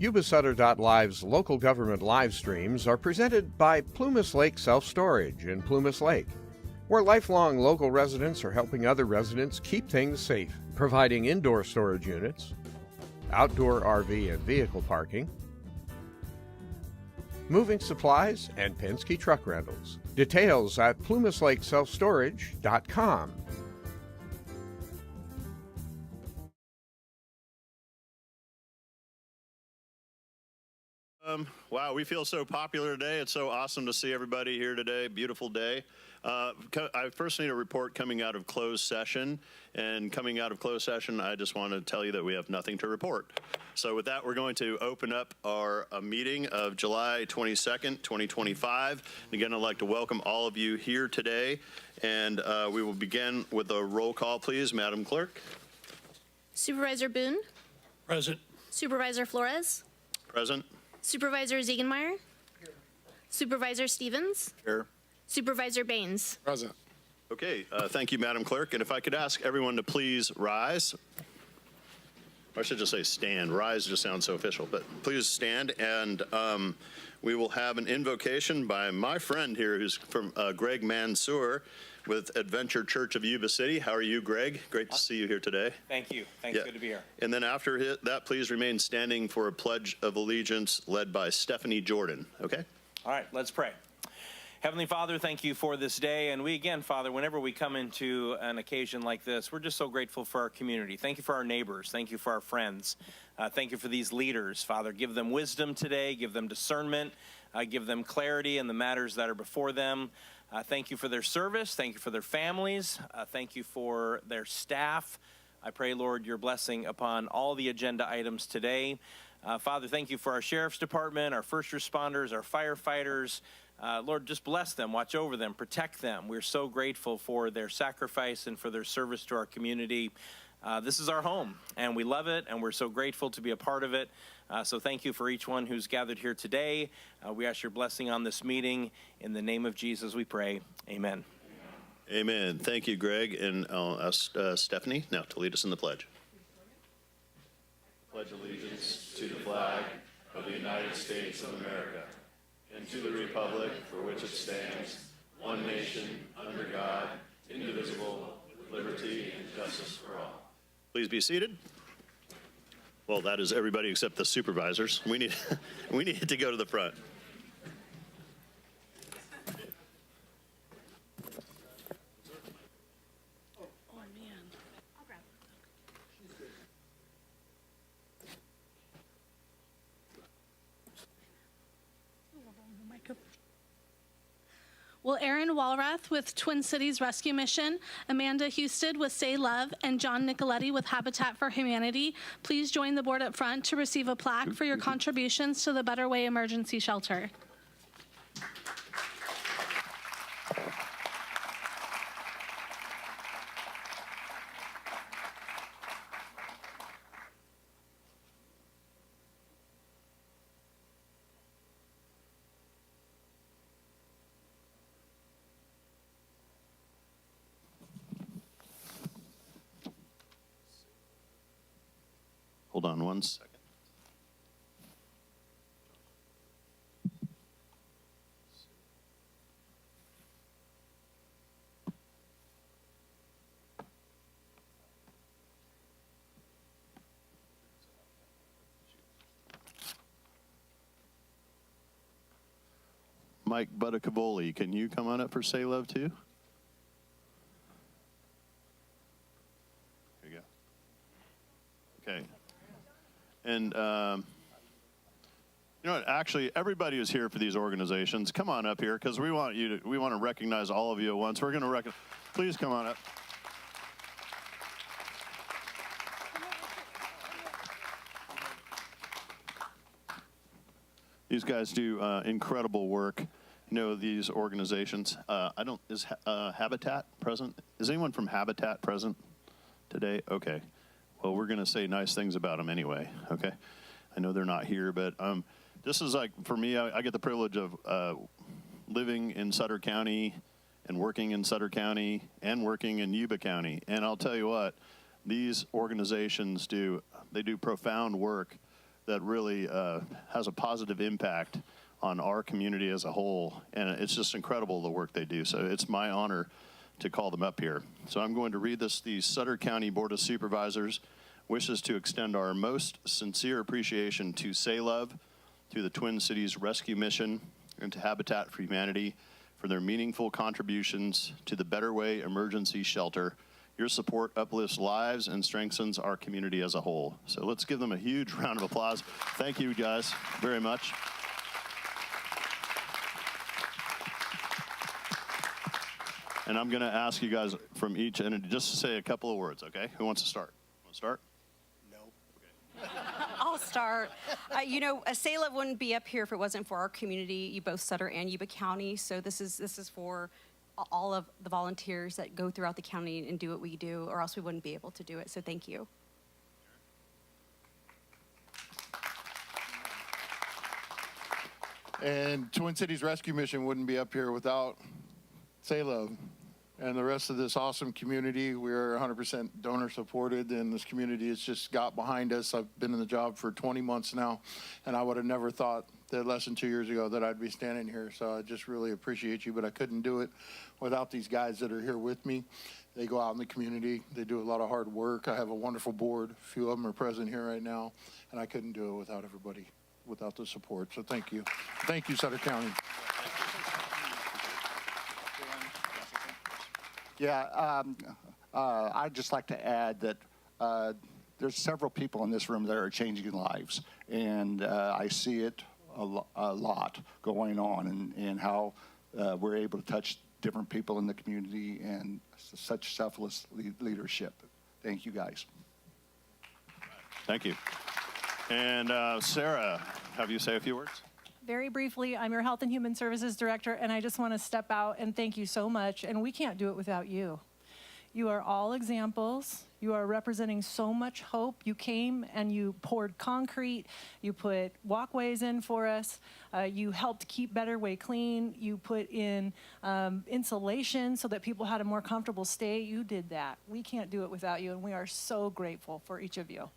Yuba-Sutter.Live's local government live streams are presented by Plumas Lake Self-Storage in Plumas Lake, where lifelong local residents are helping other residents keep things safe, providing indoor storage units, outdoor RV and vehicle parking, moving supplies, and Penske truck rentals. Details at plumaslakeselfstorage.com. Wow, we feel so popular today. It's so awesome to see everybody here today. Beautiful day. I first need a report coming out of closed session. And coming out of closed session, I just want to tell you that we have nothing to report. So with that, we're going to open up our meeting of July 22nd, 2025. And again, I'd like to welcome all of you here today. And we will begin with a roll call, please. Madam Clerk. Supervisor Boone. Present. Supervisor Flores. Present. Supervisor Ziegenmeyer. Here. Supervisor Stevens. Here. Supervisor Baines. Present. Okay, thank you, Madam Clerk. And if I could ask everyone to please rise. I should just say stand. Rise just sounds so official, but please stand. And we will have an invocation by my friend here, who's from Greg Mansour with Adventure Church of Yuba City. How are you, Greg? Great to see you here today. Thank you. Thanks. Yeah. Good to be here. And then after that, please remain standing for a pledge of allegiance led by Stephanie Jordan. Okay? All right, let's pray. Heavenly Father, thank you for this day. And we, again, Father, whenever we come into an occasion like this, we're just so grateful for our community. Thank you for our neighbors. Thank you for our friends. Thank you for these leaders. Father, give them wisdom today. Give them discernment. Give them clarity in the matters that are before them. Thank you for their service. Thank you for their families. Thank you for their staff. I pray, Lord, your blessing upon all the agenda items today. Father, thank you for our sheriff's department, our first responders, our firefighters. Lord, just bless them, watch over them, protect them. We're so grateful for their sacrifice and for their service to our community. This is our home, and we love it, and we're so grateful to be a part of it. So thank you for each one who's gathered here today. We ask your blessing on this meeting. In the name of Jesus, we pray. Amen. Amen. Thank you, Greg. And I'll ask Stephanie now to lead us in the pledge. Pledge allegiance to the flag of the United States of America and to the republic for which it stands, one nation, under God, indivisible, with liberty and justice for all. Please be seated. Well, that is everybody except the supervisors. We need to go to the front. Will Aaron Walrath with Twin Cities Rescue Mission, Amanda Husted with SAYLOVE, and John Nicoletti with Habitat for Humanity please join the board up front to receive a plaque for your contributions to the Better Way Emergency Shelter. Hold on one second. Mike Buttacavoli, can you come on up for SAYLOVE too? There you go. Okay. And, you know what, actually, everybody who's here for these organizations, come on up here, because we want to recognize all of you at once. We're going to please come on up. These guys do incredible work. You know, these organizations, is Habitat present? Is anyone from Habitat present today? Okay. Well, we're going to say nice things about them anyway, okay? I know they're not here, but this is like, for me, I get the privilege of living in Sutter County and working in Sutter County and working in Yuba County. And I'll tell you what, these organizations do profound work that really has a positive impact on our community as a whole. And it's just incredible the work they do. So it's my honor to call them up here. So I'm going to read this. The Sutter County Board of Supervisors wishes to extend our most sincere appreciation to SAYLOVE, to the Twin Cities Rescue Mission, and to Habitat for Humanity for their meaningful contributions to the Better Way Emergency Shelter. Your support uplifts lives and strengthens our community as a whole. So let's give them a huge round of applause. Thank you guys very much. And I'm going to ask you guys from each entity just to say a couple of words, okay? Who wants to start? Want to start? I'll start. You know, SAYLOVE wouldn't be up here if it wasn't for our community, both Sutter and Yuba County. So this is for all of the volunteers that go throughout the county and do what we do, or else we wouldn't be able to do it. So thank you. And Twin Cities Rescue Mission wouldn't be up here without SAYLOVE and the rest of this awesome community. We're 100% donor supported, and this community has just got behind us. I've been in the job for 20 months now, and I would have never thought that less than 2 years ago that I'd be standing here. So I just really appreciate you, but I couldn't do it without these guys that are here with me. They go out in the community. They do a lot of hard work. I have a wonderful board. A few of them are present here right now, and I couldn't do it without everybody, without the support. So thank you. Thank you, Sutter County. Yeah, I'd just like to add that there's several people in this room that are changing lives, and I see it a lot going on, and how we're able to touch different people in the community, and such selfless leadership. Thank you, guys. Thank you. And Sarah, have you say a few words? Very briefly, I'm your Health and Human Services Director, and I just want to step out and thank you so much. And we can't do it without you. You are all examples. You are representing so much hope. You came and you poured concrete. You put walkways in for us. You helped keep Better Way clean. You put in insulation so that people had a more comfortable stay. You did that. We can't do it without you, and we are so grateful for each of you.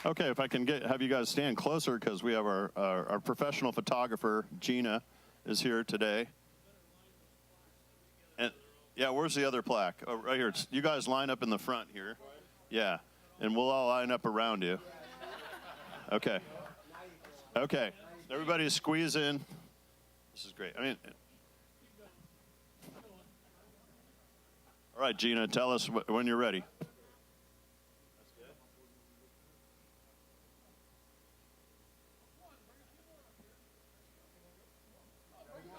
Okay, if I can have you guys stand closer, because we have our professional photographer, Gina, is here today. And yeah, where's the other plaque? Oh, right here. You guys line up in the front here. Yeah, and we'll all line up around you. Okay. Okay, everybody squeeze in. This is great. I mean, all right, Gina, tell us when you're ready.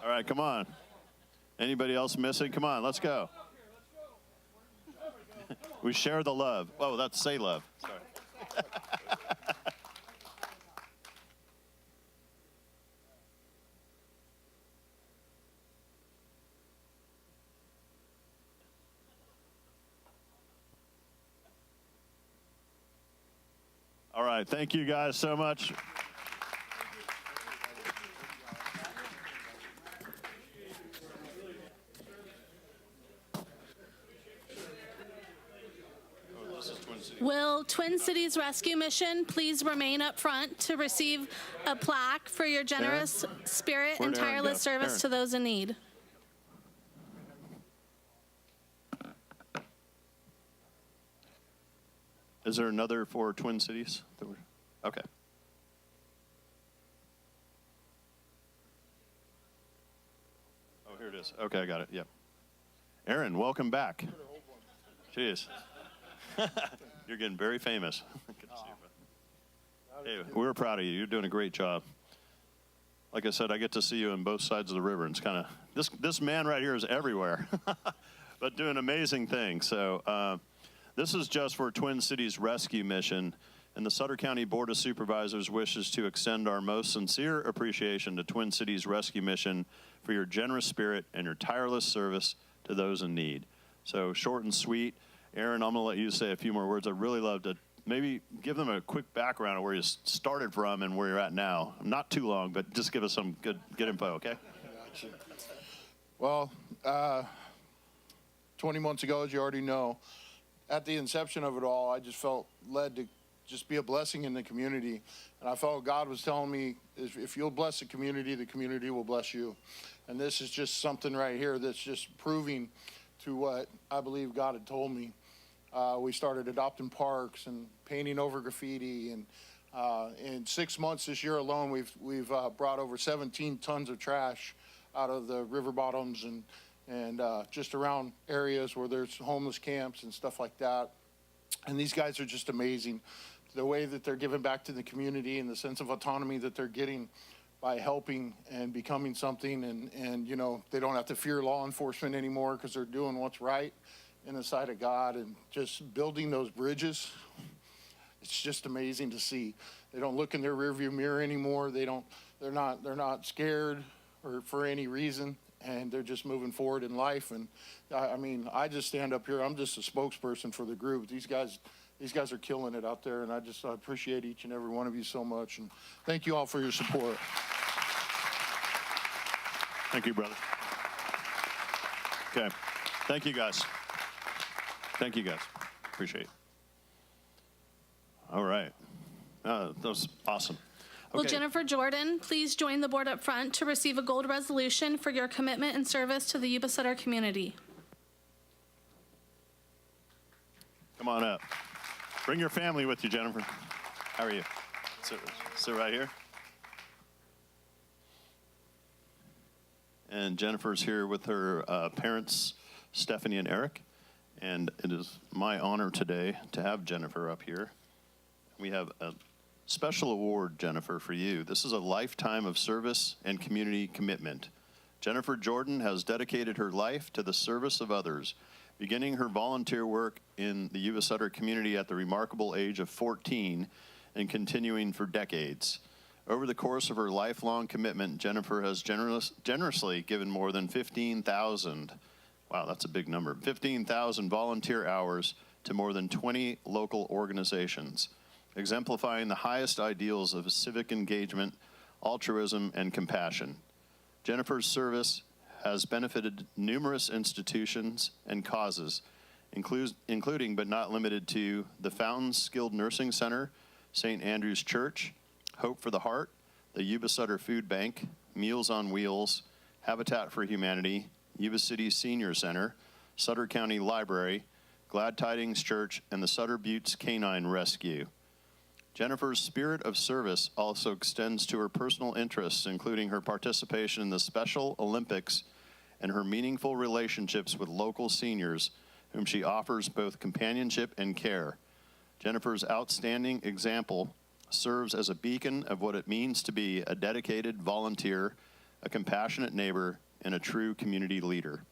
All right, come on. Anybody else missing? Come on, let's go. We share the love. Oh, that's SAYLOVE. Sorry. All right, thank you guys so much. Will Twin Cities Rescue Mission please remain up front to receive a plaque for your generous spirit and Where'd Aaron tireless go? service Aaron. to those in need? Is there another for Twin Cities? Okay. Oh, here it is. Okay, I got it. Yep. Aaron, welcome back. Jeez. You're getting very famous. Good to see you, hey, we're proud of you. You're doing a great job. Like I said, I get to see you on both sides of the river, and it's kind of this man right here is everywhere, but doing amazing things. So this is just for Twin Cities Rescue Mission, and the Sutter County Board of Supervisors wishes to extend our most sincere appreciation to Twin Cities Rescue Mission for your generous spirit and your tireless service to those in need. So short and sweet. Aaron, I'm going to let you say a few more words. I'd really love to maybe give them a quick background of where you started from and where you're at now. Not too long, but just give us some good info, okay? Gotcha. Well, 20 months ago, as you already know, at the inception of it all, I just felt led to just be a blessing in the community. And I felt God was telling me, if you'll bless the community will bless you. And this is just something right here that's just proving to what I believe God had told me. We started adopting parks and painting over graffiti, and in 6 months this year alone, we've brought over 17 tons of trash out of the river bottoms and just around areas where there's homeless camps and stuff like that. And these guys are just amazing. The way that they're giving back to the community and the sense of autonomy that they're getting by helping and becoming something, and you know, they don't have to fear law enforcement anymore because they're doing what's right in the sight of God, and just building those bridges. It's just amazing to see. They don't look in their rearview mirror anymore. They're not scared or for any reason, and they're just moving forward in life. And I mean, I just stand up here. I'm just a spokesperson for the group. These guys are killing it out there, and I appreciate each and every one of you so much. And thank you all for your support. Thank you, brother. Okay. Thank you, guys. Thank you, guys. Appreciate it. All right. That was awesome. Okay. Will Jennifer Jordan please join the board up front to receive a gold resolution for your commitment and service to the Yuba-Sutter community? Come on up. Bring your family with you, Jennifer. How are you? Sit right here. And Jennifer's here with her parents, Stephanie and Eric. And it is my honor today to have Jennifer up here. We have a special award, Jennifer, for you. This is a lifetime of service and community commitment. Jennifer Jordan has dedicated her life to the service of others, beginning her volunteer work in the Yuba-Sutter community at the remarkable age of 14 and continuing for decades. Over the course of her lifelong commitment, Jennifer has generously given more than 15,000, wow, that's a big number, 15,000 volunteer hours to more than 20 local organizations, exemplifying the highest ideals of civic engagement, altruism, and compassion. Jennifer's service has benefited numerous institutions and causes, including but not limited to the Fountains Skilled Nursing Center, St. Andrew's Church, Hope for the Heart, the Yuba-Sutter Food Bank, Meals on Wheels, Habitat for Humanity, Yuba City Senior Center, Sutter County Library, Glad Tidings Church, and the Sutter Buttes Canine Rescue. Jennifer's spirit of service also extends to her personal interests, including her participation in the Special Olympics and her meaningful relationships with local seniors, whom she offers both companionship and care. Jennifer's outstanding example serves as a beacon of what it means to be a dedicated volunteer, a compassionate neighbor, and a true community leader.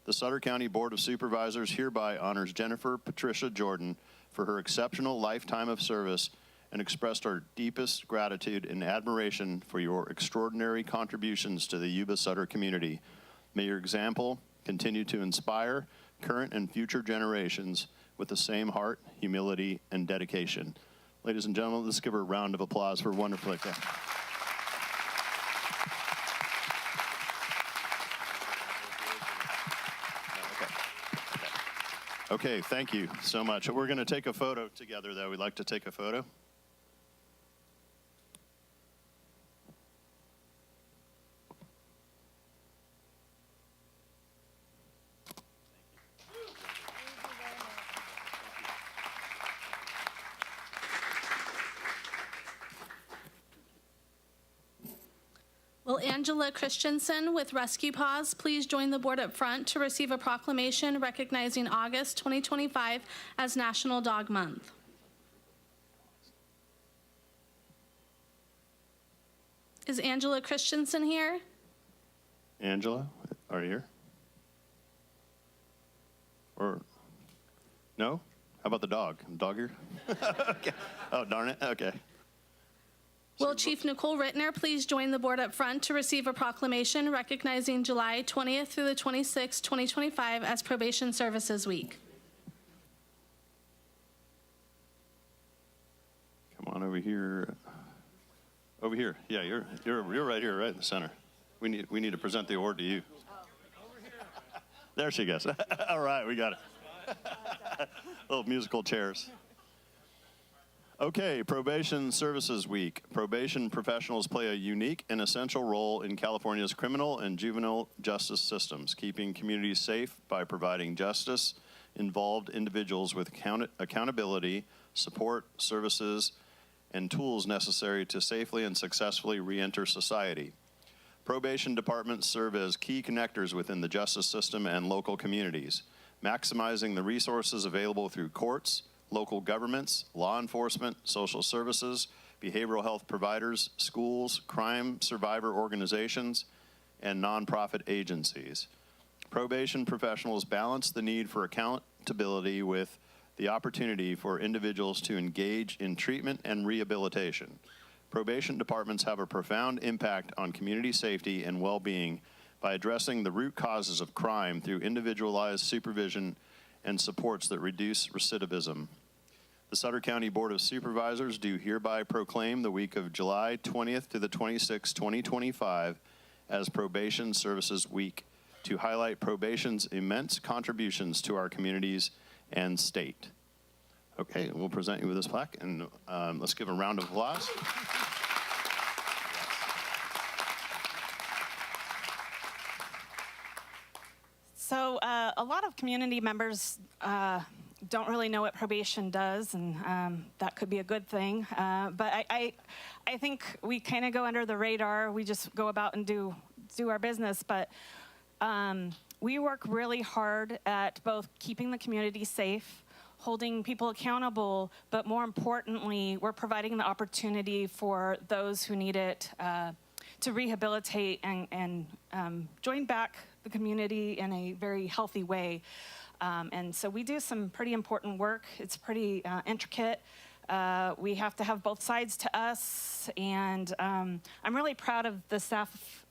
The Sutter County Board of Supervisors hereby honors Jennifer Patricia Jordan for her exceptional lifetime of service and expressed our deepest gratitude and admiration for your extraordinary contributions to the Yuba-Sutter community. May your example continue to inspire current and future generations with the same heart, humility, and dedication. Ladies and gentlemen, let's give her a round of applause for wonderful. Okay, thank you so much. We're going to take a photo together, though. We'd like to take a photo. Will Angela Christensen with Rescue Paws please join the board up front to receive a proclamation recognizing August 2025 as National Dog Month? Is Angela Christensen here? Angela, are you here? Or, no? How about the dog? Dog here? Okay. Oh, darn it. Okay. Will Chief Nicole Rittner please join the board up front to receive a proclamation recognizing July 20th through the 26th, 2025 as Probation Services Week? Come on over here. Over here. Yeah, you're right here, right in the center. We need to present the award to you. There she goes. All right, we got it. Little musical chairs. Okay, Probation Services Week. Probation professionals play a unique and essential role in California's criminal and juvenile justice systems, keeping communities safe by providing justice-involved individuals with accountability, support, services, and tools necessary to safely and successfully re-enter society. Probation departments serve as key connectors within the justice system and local communities, maximizing the resources available through courts, local governments, law enforcement, social services, behavioral health providers, schools, crime survivor organizations, and nonprofit agencies. Probation professionals balance the need for accountability with the opportunity for individuals to engage in treatment and rehabilitation. Probation departments have a profound impact on community safety and well-being by addressing the root causes of crime through individualized supervision and supports that reduce recidivism. The Sutter County Board of Supervisors do hereby proclaim the week of July 20th to the 26th, 2025 as Probation Services Week to highlight probation's immense contributions to our communities and state. Okay, we'll present you with this plaque, and let's give a round of applause. So a lot of community members don't really know what probation does, and that could be a good thing. But I think we kind of go under the radar. We just go about and do our business. But we work really hard at both keeping the community safe, holding people accountable, but more importantly, we're providing the opportunity for those who need it to rehabilitate and join back the community in a very healthy way. And so we do some pretty important work. It's pretty intricate. We have to have both sides to us, and I'm really proud of the staff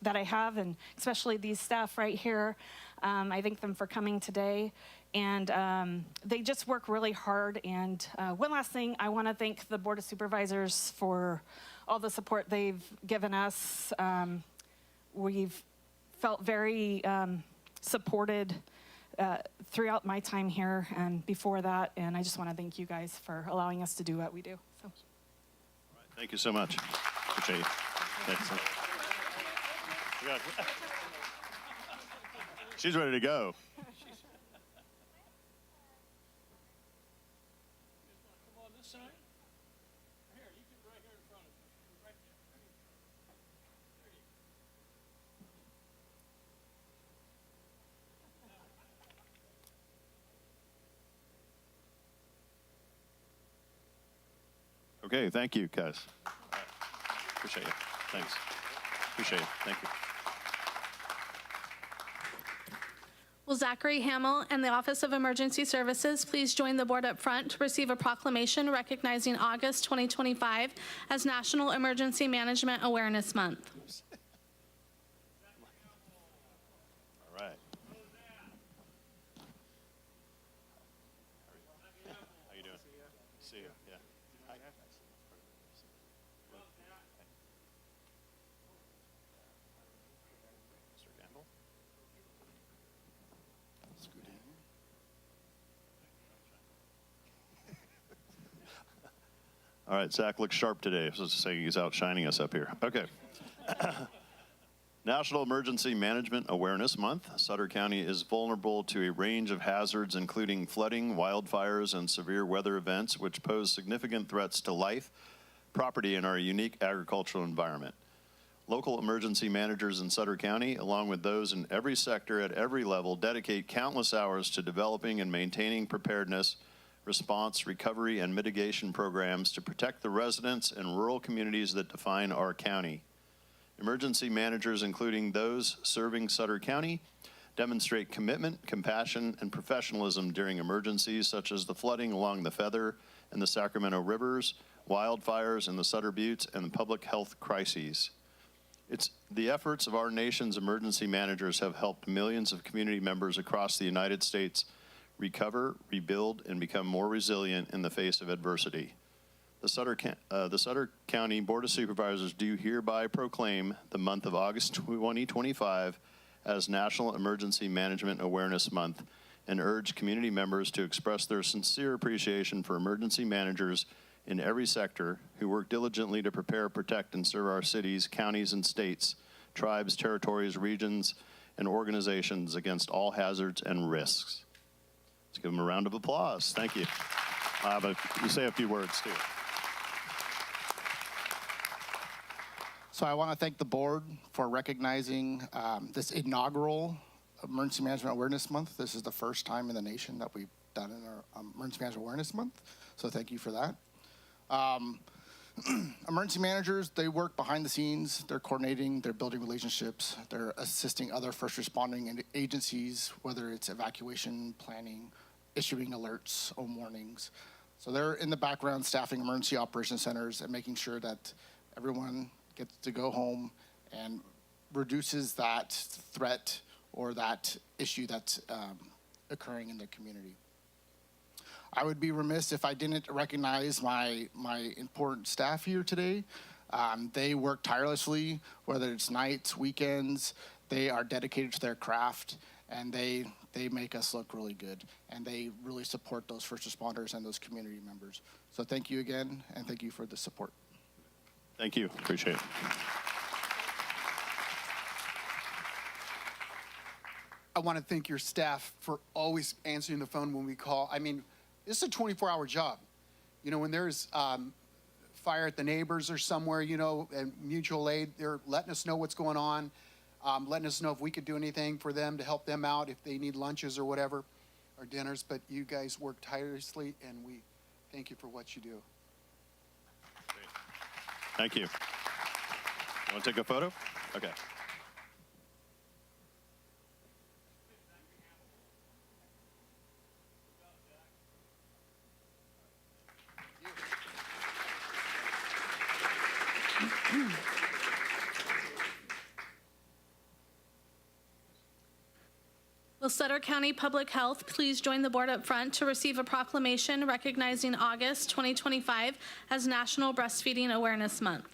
that I have, and especially these staff right here. I thank them for coming today, and they just work really hard. And one last thing, I want to thank the Board of Supervisors for all the support they've given us. We've felt very supported throughout my time here and before that, and I just want to thank you guys for allowing us to do what we do. So. All right, thank you so much. Appreciate you. Excellent. She's ready to go. Okay, thank you, guys. All right. Appreciate you. Thanks. Appreciate it. Thank you. Will Zachary Hamill and the Office of Emergency Services please join the board up front to receive a proclamation recognizing August 2025 as National Emergency Management Awareness Month. All right. How you doing? See you. Yeah. Hi. Mr. Gamble. All right, Zach looks sharp today. So to say he's outshining us up here. Okay. National Emergency Management Awareness Month. Sutter County is vulnerable to a range of hazards, including flooding, wildfires, and severe weather events, which pose significant threats to life, property, and our unique agricultural environment. Local emergency managers in Sutter County, along with those in every sector at every level, dedicate countless hours to developing and maintaining preparedness, response, recovery, and mitigation programs to protect the residents and rural communities that define our county. Emergency managers, including those serving Sutter County, demonstrate commitment, compassion, and professionalism during emergencies such as the flooding along the Feather and the Sacramento Rivers, wildfires in the Sutter Buttes, and public health crises. The efforts of our nation's emergency managers have helped millions of community members across the United States recover, rebuild, and become more resilient in the face of adversity. The Sutter County Board of Supervisors do hereby proclaim the month of August 2025 as National Emergency Management Awareness Month and urge community members to express their sincere appreciation for emergency managers in every sector who work diligently to prepare, protect, and serve our cities, counties, and states, tribes, territories, regions, and organizations against all hazards and risks. Let's give them a round of applause. Thank you. But you say a few words, too. So I want to thank the board for recognizing this inaugural Emergency Management Awareness Month. This is the first time in the nation that we've done in our Emergency Management Awareness Month. So thank you for that. Emergency managers, they work behind the scenes. They're coordinating, they're building relationships, they're assisting other first responding agencies, whether it's evacuation, planning, issuing alerts or warnings. So they're in the background staffing emergency operation centers and making sure that everyone gets to go home and reduces that threat or that issue that's occurring in the community. I would be remiss if I didn't recognize my important staff here today. They work tirelessly, whether it's nights, weekends. They are dedicated to their craft, and they make us look really good, and they really support those first responders and those community members. So thank you again, and thank you for the support. Thank you. Appreciate it. I want to thank your staff for always answering the phone when we call. I mean, this is a 24-hour job. You know, when there's fire at the neighbors or somewhere, you know, and mutual aid, they're letting us know what's going on, letting us know if we could do anything for them to help them out, if they need lunches or whatever, or dinners. But you guys work tirelessly, and we thank you for what you do. Great. Thank you. Want to take a photo? Okay. Will Sutter County Public Health please join the board up front to receive a proclamation recognizing August 2025 as National Breastfeeding Awareness Month?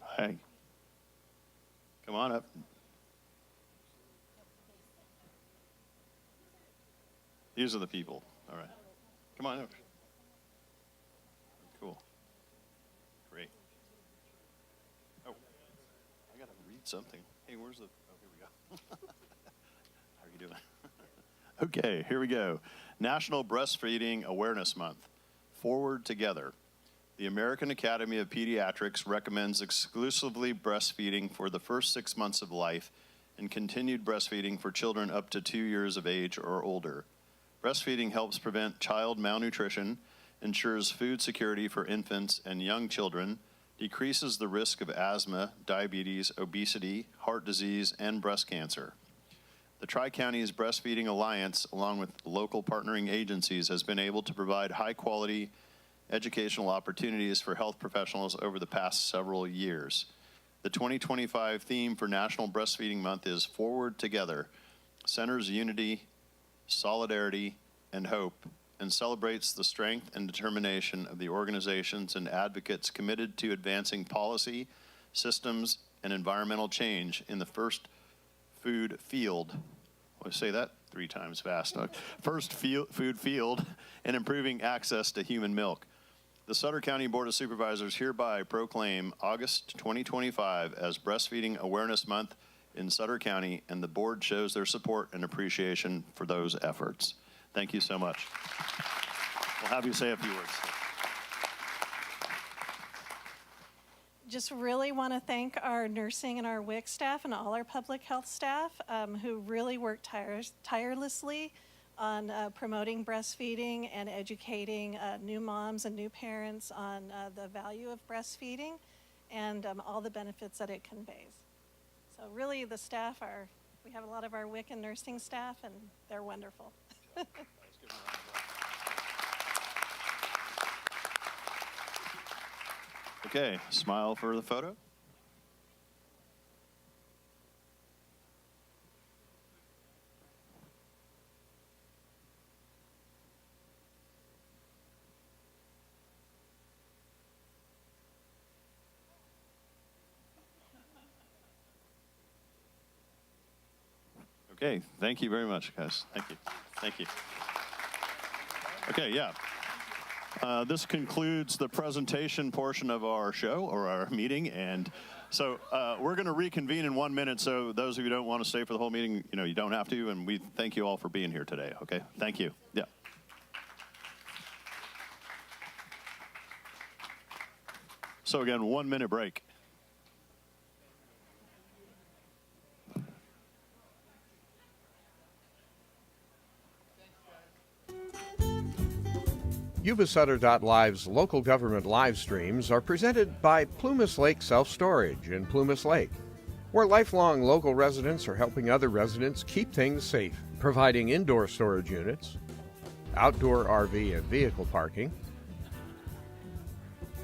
Hi. Come on up. These are the people. All right. Come on up. Cool. Great. Oh, I got to read something. Hey, where's the, oh, here we go. How are you doing? Okay, here we go. National Breastfeeding Awareness Month. Forward Together. The American Academy of Pediatrics recommends exclusively breastfeeding for the first 6 months of life and continued breastfeeding for children up to 2 years of age or older. Breastfeeding helps prevent child malnutrition, ensures food security for infants and young children, decreases the risk of asthma, diabetes, obesity, heart disease, and breast cancer. The Tri-Counties Breastfeeding Alliance, along with local partnering agencies, has been able to provide high-quality educational opportunities for health professionals over the past several years. The 2025 theme for National Breastfeeding Month is Forward Together, centers unity, solidarity, and hope, and celebrates the strength and determination of the organizations and advocates committed to advancing policy, systems, and environmental change in the first food field. I'll say that 3 times fast. First food field, and improving access to human milk. The Sutter County Board of Supervisors hereby proclaim August 2025 as Breastfeeding Awareness Month in Sutter County, and the board shows their support and appreciation for those efforts. Thank you so much. We'll have you say a few words. Just really want to thank our nursing and our WIC staff and all our public health staff who really work tirelessly on promoting breastfeeding and educating new moms and new parents on the value of breastfeeding and all the benefits that it conveys. So really the staff we have a lot of our WIC and nursing staff, and they're wonderful. Okay, smile for the photo. Okay, thank you very much, guys. Thank you. Thank you. Okay, yeah. This concludes the presentation portion of our show or our meeting, and so we're going to reconvene in 1 minute. So those of you who don't want to stay for the whole meeting, you don't have to, and we thank you all for being here today. Okay, thank you. Yeah. So again, 1 minute break. Yuba-Sutter.Live's local government live streams are presented by Plumas Lake Self-Storage in Plumas Lake, where lifelong local residents are helping other residents keep things safe, providing indoor storage units, outdoor RV and vehicle parking,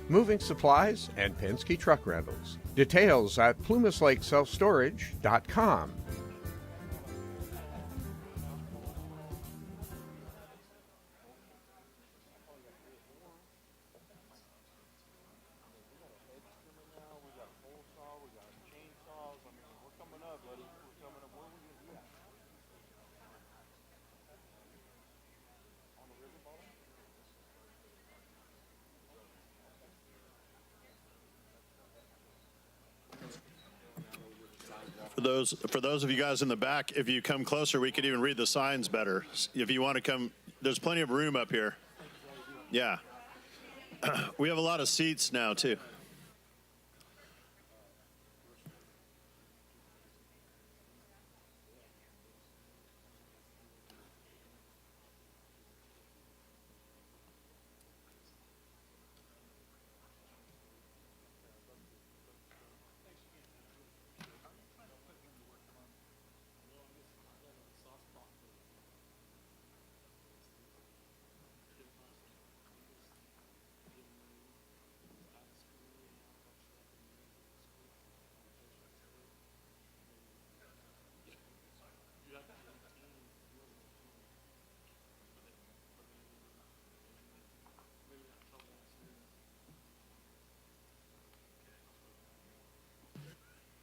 moving supplies, and Penske truck rentals. Details at plumaslakeselfstorage.com. For those of you guys in the back, if you come closer, we could even read the signs better. If you want to come, there's plenty of room up here. Yeah. We have a lot of seats now, too.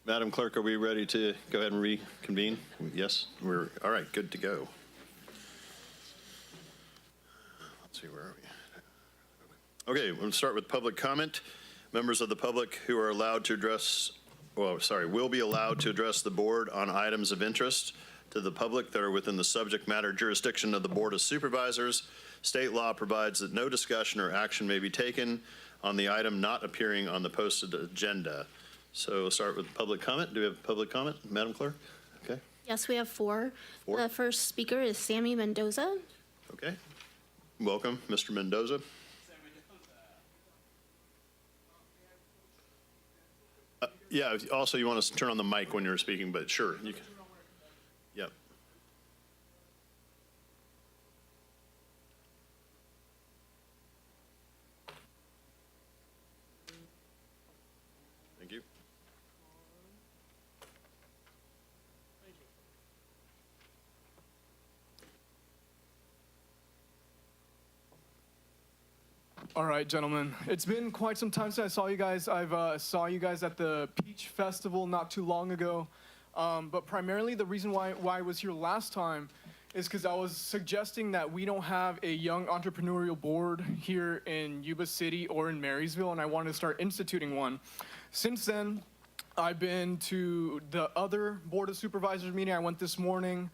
Madam Clerk, are we ready to go ahead and reconvene? Yes, we're all right, good to go. Let's see, where are we? Okay, we'll start with public comment. Members of the public who are allowed to address, will be allowed to address the board on items of interest to the public that are within the subject matter jurisdiction of the Board of Supervisors. State law provides that no discussion or action may be taken on the item not appearing on the posted agenda. So we'll start with public comment. Do we have public comment, Madam Clerk? Okay. Yes, we have four. Four. The first speaker is Sammy Mendoza. Okay. Welcome, Mr. Mendoza. Yeah, also you want to turn on the mic when you're speaking, but sure. You can. Yep. Thank you. All right, gentlemen. It's been quite some time since I saw you guys. Saw you guys at the Peach Festival not too long ago. But primarily the reason why I was here last time is because I was suggesting that we don't have a young entrepreneurial board here in Yuba City or in Marysville, and I wanted to start instituting one. Since then, I've been to the other Board of Supervisors meeting. I went this morning.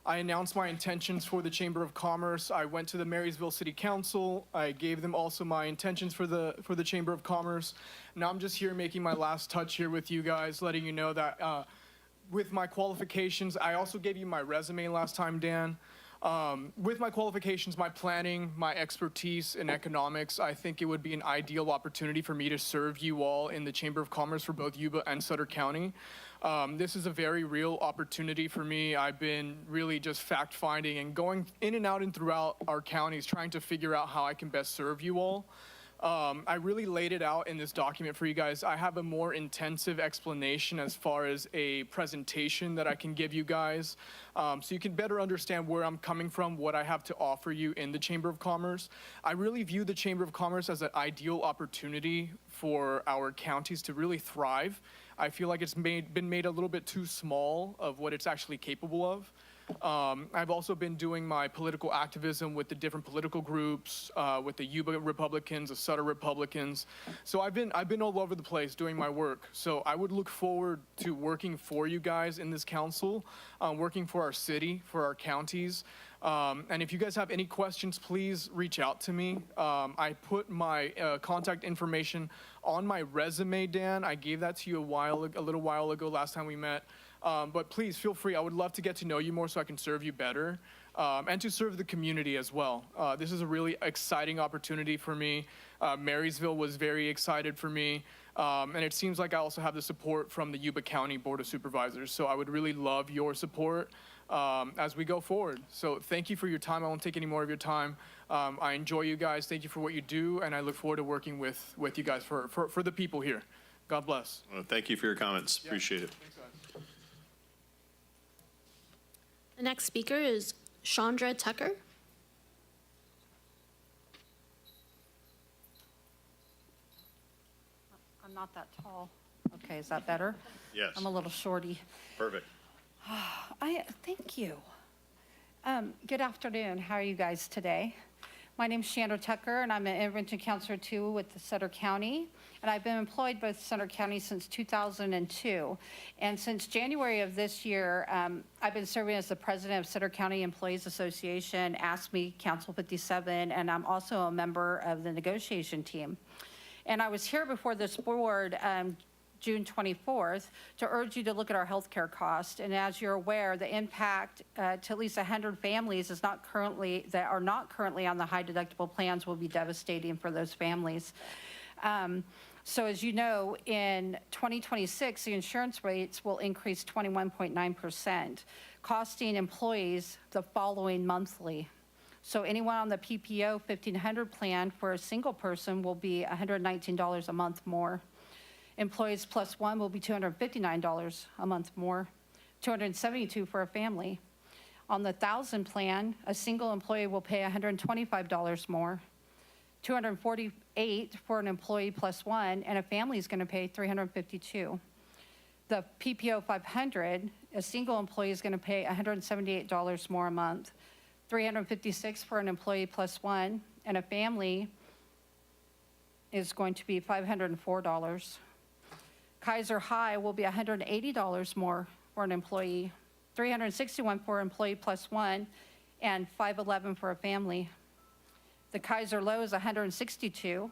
I announced my intentions for the Chamber of Commerce. I went to the Marysville City Council. I gave them also my intentions for the Chamber of Commerce. Now I'm just here making my last touch here with you guys, letting you know that with my qualifications, I also gave you my resume last time, Dan. With my qualifications, my planning, my expertise in economics, I think it would be an ideal opportunity for me to serve you all in the Chamber of Commerce for both Yuba and Sutter County. This is a very real opportunity for me. I've been really just fact-finding and going in and out and throughout our counties trying to figure out how I can best serve you all. I really laid it out in this document for you guys. I have a more intensive explanation as far as a presentation that I can give you guys, so you can better understand where I'm coming from, what I have to offer you in the Chamber of Commerce. I really view the Chamber of Commerce as an ideal opportunity for our counties to really thrive. I feel like it's been made a little bit too small of what it's actually capable of. I've also been doing my political activism with the different political groups, with the Yuba Republicans, the Sutter Republicans. So I've been all over the place doing my work. So I would look forward to working for you guys in this council, working for our city, for our counties. And if you guys have any questions, please reach out to me. I put my contact information on my resume, Dan. I gave that to you a little while ago, last time we met. But please feel free. I would love to get to know you more so I can serve you better, and to serve the community as well. This is a really exciting opportunity for me. Marysville was very excited for me. And it seems like I also have the support from the Yuba County Board of Supervisors. So I would really love your support as we go forward. So thank you for your time. I won't take any more of your time. I enjoy you guys. Thank you for what you do. And I look forward to working with you guys for the people here. God bless. Well, thank you for your comments. Yeah. Appreciate it. Thanks, guys. The next speaker is Chandra Tucker. I'm not that tall. Okay, is that better? Yes. I'm a little shorty. Perfect. Thank you. Good afternoon. How are you guys today? My name is Chandra Tucker, and I'm an intervention counselor too with the Sutter County. And I've been employed with Sutter County since 2002. And since January of this year, I've been serving as the president of Sutter County Employees Association, ASME Council 57, and I'm also a member of the negotiation team. And I was here before this board June 24th to urge you to look at our healthcare cost. And as you're aware, the impact to at least 100 families that are not currently on the high deductible plans will be devastating for those families. So as you know, in 2026, the insurance rates will increase 21.9%, costing employees the following monthly. So anyone on the PPO 1500 plan for a single person will be $119 a month more. Employees plus one will be $259 a month more, $272 for a family. On the 1000 plan, a single employee will pay $125 more, $248 for an employee plus one, and a family is going to pay $352. The PPO 500, a single employee is going to pay $178 more a month, $356 for an employee plus one, and a family is going to be $504. Kaiser High will be $180 more for an employee, $361 for an employee plus one, and $511 for a family. The Kaiser Low is $162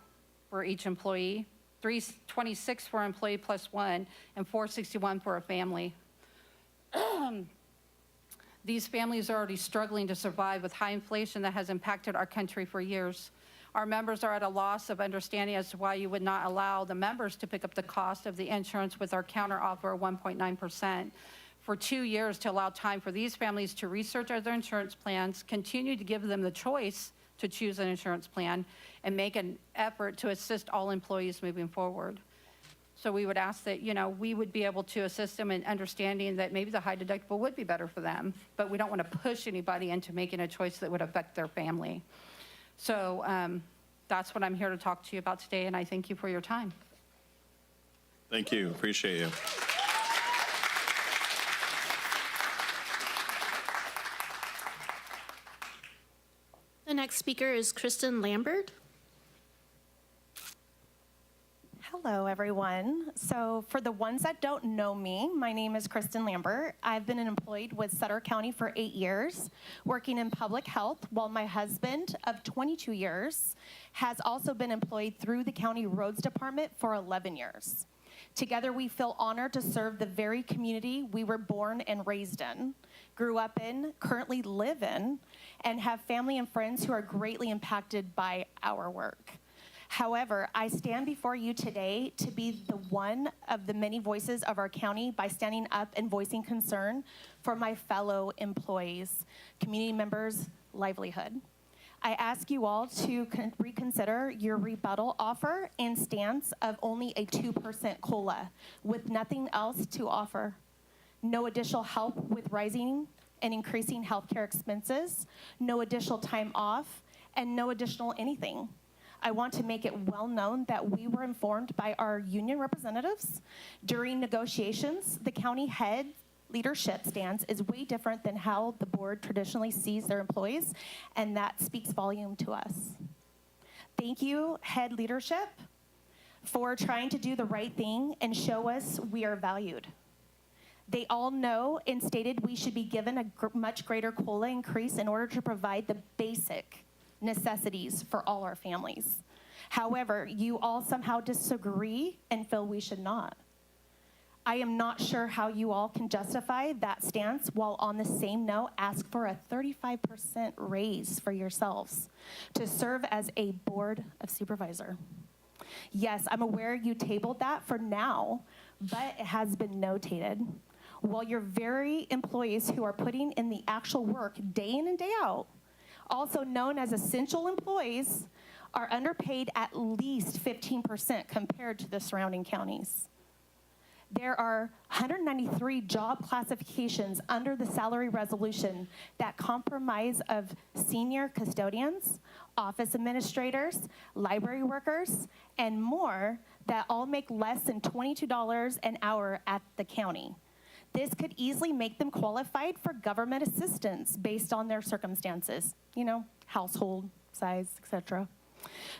for each employee, $326 for an employee plus one, and $461 for a family. These families are already struggling to survive with high inflation that has impacted our country for years. Our members are at a loss of understanding as to why you would not allow the members to pick up the cost of the insurance with our counteroffer of 1.9% for 2 years to allow time for these families to research their insurance plans, continue to give them the choice to choose an insurance plan, and make an effort to assist all employees moving forward. So we would ask that, we would be able to assist them in understanding that maybe the high deductible would be better for them, but we don't want to push anybody into making a choice that would affect their family. So that's what I'm here to talk to you about today, and I thank you for your time. Thank you. Appreciate you. The next speaker is Kristen Lambert. Hello, everyone. So for the ones that don't know me, my name is Kristen Lambert. I've been employed with Sutter County for 8 years, working in public health, while my husband of 22 years has also been employed through the county roads department for 11 years. Together, we feel honored to serve the very community we were born and raised in, grew up in, currently live in, and have family and friends who are greatly impacted by our work. However, I stand before you today to be the one of the many voices of our county by standing up and voicing concern for my fellow employees, community members' livelihood. I ask you all to reconsider your rebuttal offer and stance of only a 2% COLA with nothing else to offer. No additional help with rising and increasing healthcare expenses, no additional time off, and no additional anything. I want to make it well known that we were informed by our union representatives during negotiations. The county head leadership stance is way different than how the board traditionally sees their employees, and that speaks volume to us. Thank you, head leadership, for trying to do the right thing and show us we are valued. They all know and stated we should be given a much greater COLA increase in order to provide the basic necessities for all our families. However, you all somehow disagree and feel we should not. I am not sure how you all can justify that stance while on the same note ask for a 35% raise for yourselves to serve as a board of supervisor. Yes, I'm aware you tabled that for now, but it has been notated. While your very employees who are putting in the actual work day in and day out, also known as essential employees, are underpaid at least 15% compared to the surrounding counties. There are 193 job classifications under the salary resolution that comprise of senior custodians, office administrators, library workers, and more that all make less than $22 an hour at the county. This could easily make them qualified for government assistance based on their circumstances, you know, household size, etc.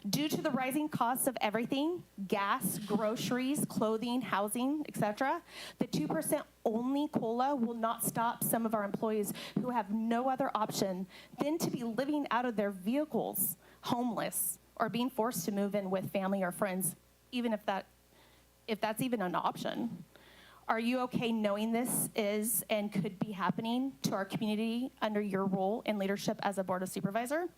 Due to the rising costs of everything, gas, groceries, clothing, housing, etc., the 2% only COLA will not stop some of our employees who have no other option than to be living out of their vehicles, homeless, or being forced to move in with family or friends, even if that's even an option. Are you okay knowing this is and could be happening to our community under your role in leadership as a board of supervisor?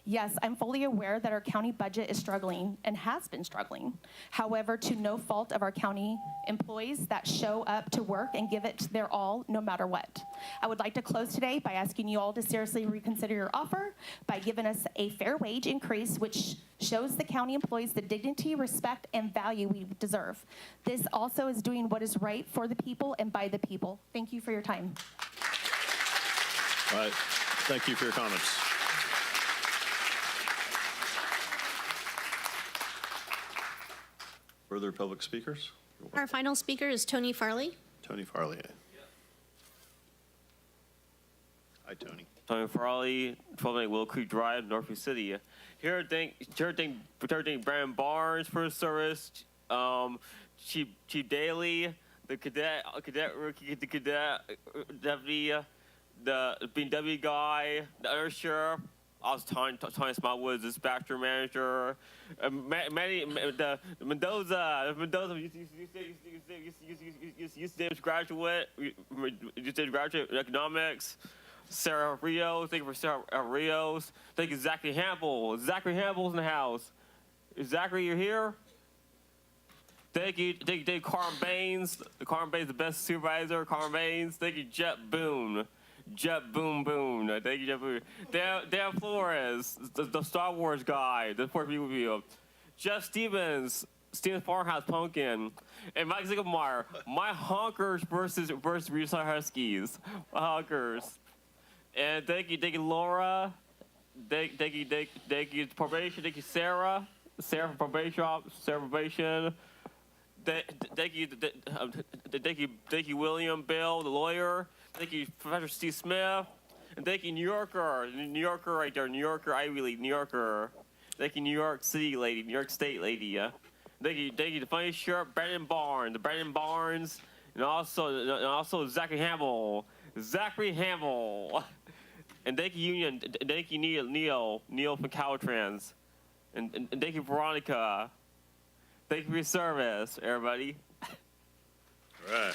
Yes, I'm fully aware that our county budget is struggling and has been struggling. However, to no fault of our county employees that show up to work and give it their all no matter what. I would like to close today by asking you all to seriously reconsider your offer by giving us a fair wage increase which shows the county employees the dignity, respect, and value we deserve. This also is doing what is right for the people and by the people. Thank you for your time. All right. Thank you for your comments. Further public speakers? Our final speaker is Tony Farley. Tony Farley. Hi, Tony. Tony Farley, 1208 Willow Creek Drive, Northeast City. Here, thank Brandon Barnes for his service, Chief Daly, the cadet deputy, the BMW guy, the other sheriff. I was Tony Smallwood, dispatcher manager, the Mendoza used to graduate in economics. Sarah Rios, thank you for Sarah Rios. Thank you, Zachary Hamble. Zachary Hamble's in the house. Zachary, you're here? Thank you, Carmen Baines. Carmen Baines, the best supervisor. Carmen Baines. Thank you, Jet Boone. Jet Boom Boom. Thank you, Jet Boom. Dan Flores, the Star Wars guy, the poor people review. Jeff Stevens, Stevens Farmhouse Pumpkin. And Mike Zickelmeyer, my honkers versus Yuba-Sutter Huskies. My honkers. And thank you, Laura. Thank you, probation. Thank you, Sarah. Sarah for probation. Sarah probation. Thank you, William Bill, the lawyer. Thank you, Professor Steve Smith. And thank you, New Yorker right there, New Yorker, Ivy League, New Yorker. Thank you, New York City lady, New York State lady. Thank you, the funny shirt, Brandon Barnes, and also Zachary Hamble. And thank you, Union. Thank you, Neil from Caltrans. And thank you, Veronica. Thank you for your service, everybody. All right.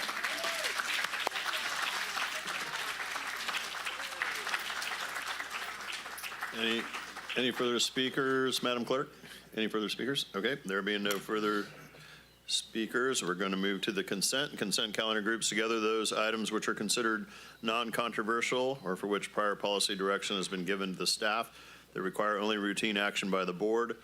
Any further speakers, Madam Clerk? Any further speakers? Okay, there being no further speakers, we're going to move to the consent. Consent calendar groups together those items which are considered non-controversial or for which prior policy direction has been given to the staff. that require only routine action by the board.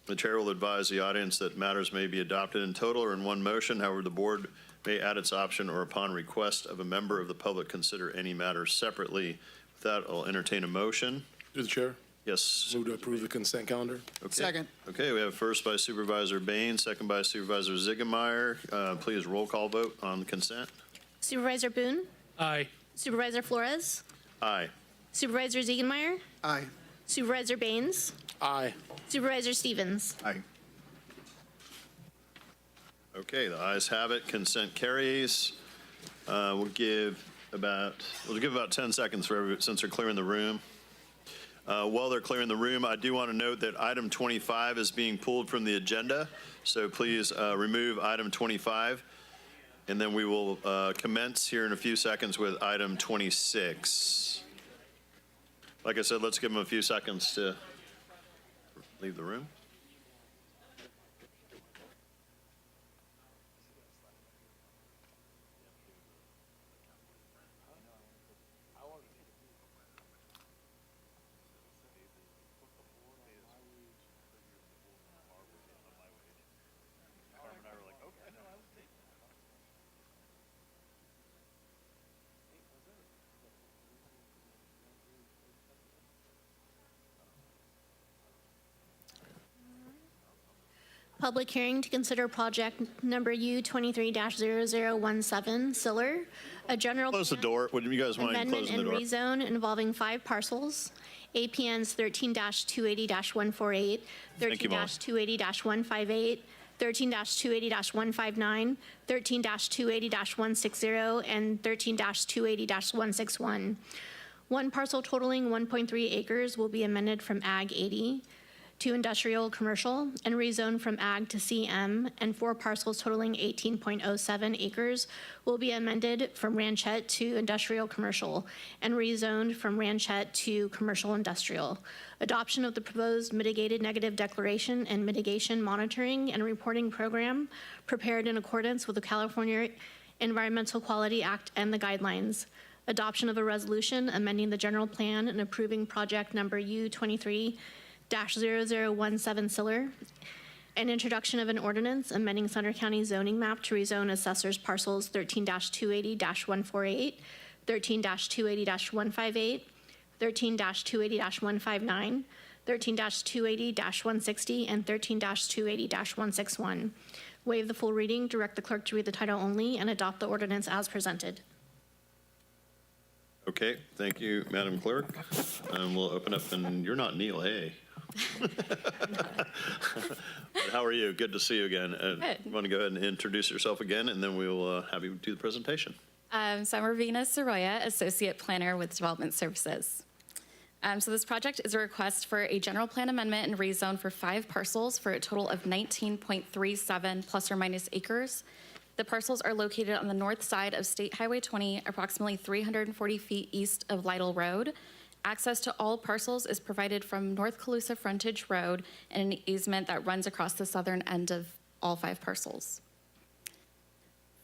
The chair will advise the audience that matters may be adopted in total or in one motion. However, the board may add its option or upon request of a member of the public consider any matter separately. With that, I'll entertain a motion. Through the chair. Yes. Move to approve the consent calendar. Okay. Second. Okay, we have first by Supervisor Bain, second by Supervisor Ziegemeier. Please roll call vote on the consent. Supervisor Boone? Aye. Supervisor Flores? Aye. Supervisor Ziegenmeier? Aye. Supervisor Baines? Aye. Supervisor Stevens? Aye. Okay, the ayes have it. Consent carries. We'll give about 10 seconds for everybody since they're clearing the room. While they're clearing the room, I do want to note that item 25 is being pulled from the agenda. So please remove item 25. And then we will commence here in a few seconds with item 26. Like I said, let's give them a few seconds to leave the room. Public hearing to consider project number U23-0017, Siller, a general Close the door. Would you guys mind amendment closing the and door? rezone involving 5 parcels, APNs 13-280-148, Thank you, Molly. 13-280-158, 13-280-159, 13-280-160, and 13-280-161. One parcel totaling 1.3 acres will be amended from Ag 80 to industrial commercial and rezoned from Ag to CM, and 4 parcels totaling 18.07 acres will be amended from ranchette to industrial commercial and rezoned from ranchette to commercial industrial. Adoption of the proposed mitigated negative declaration and mitigation monitoring and reporting program prepared in accordance with the California Environmental Quality Act and the guidelines. Adoption of a resolution amending the general plan and approving project number U23-0017 Siller, and introduction of an ordinance amending Sutter County zoning map to rezone assessors parcels 13-280-148, 13-280-158, 13-280-159, 13-280-160, and 13-280-161. Waive the full reading, direct the clerk to read the title only, and adopt the ordinance as presented. Okay, thank you, Madam Clerk. We'll open up, and you're not Neil, hey. How are you? Good to see you again. You want to go ahead and introduce yourself again, and then we'll have you do the presentation. So I'm Ravina Soroya, Associate Planner with Development Services. So this project is a request for a general plan amendment and rezone for 5 parcels for a total of 19.37 plus or minus acres. The parcels are located on the north side of State Highway 20, approximately 340 feet east of Lytle Road. Access to all parcels is provided from North Calusa Frontage Road and an easement that runs across the southern end of all 5 parcels.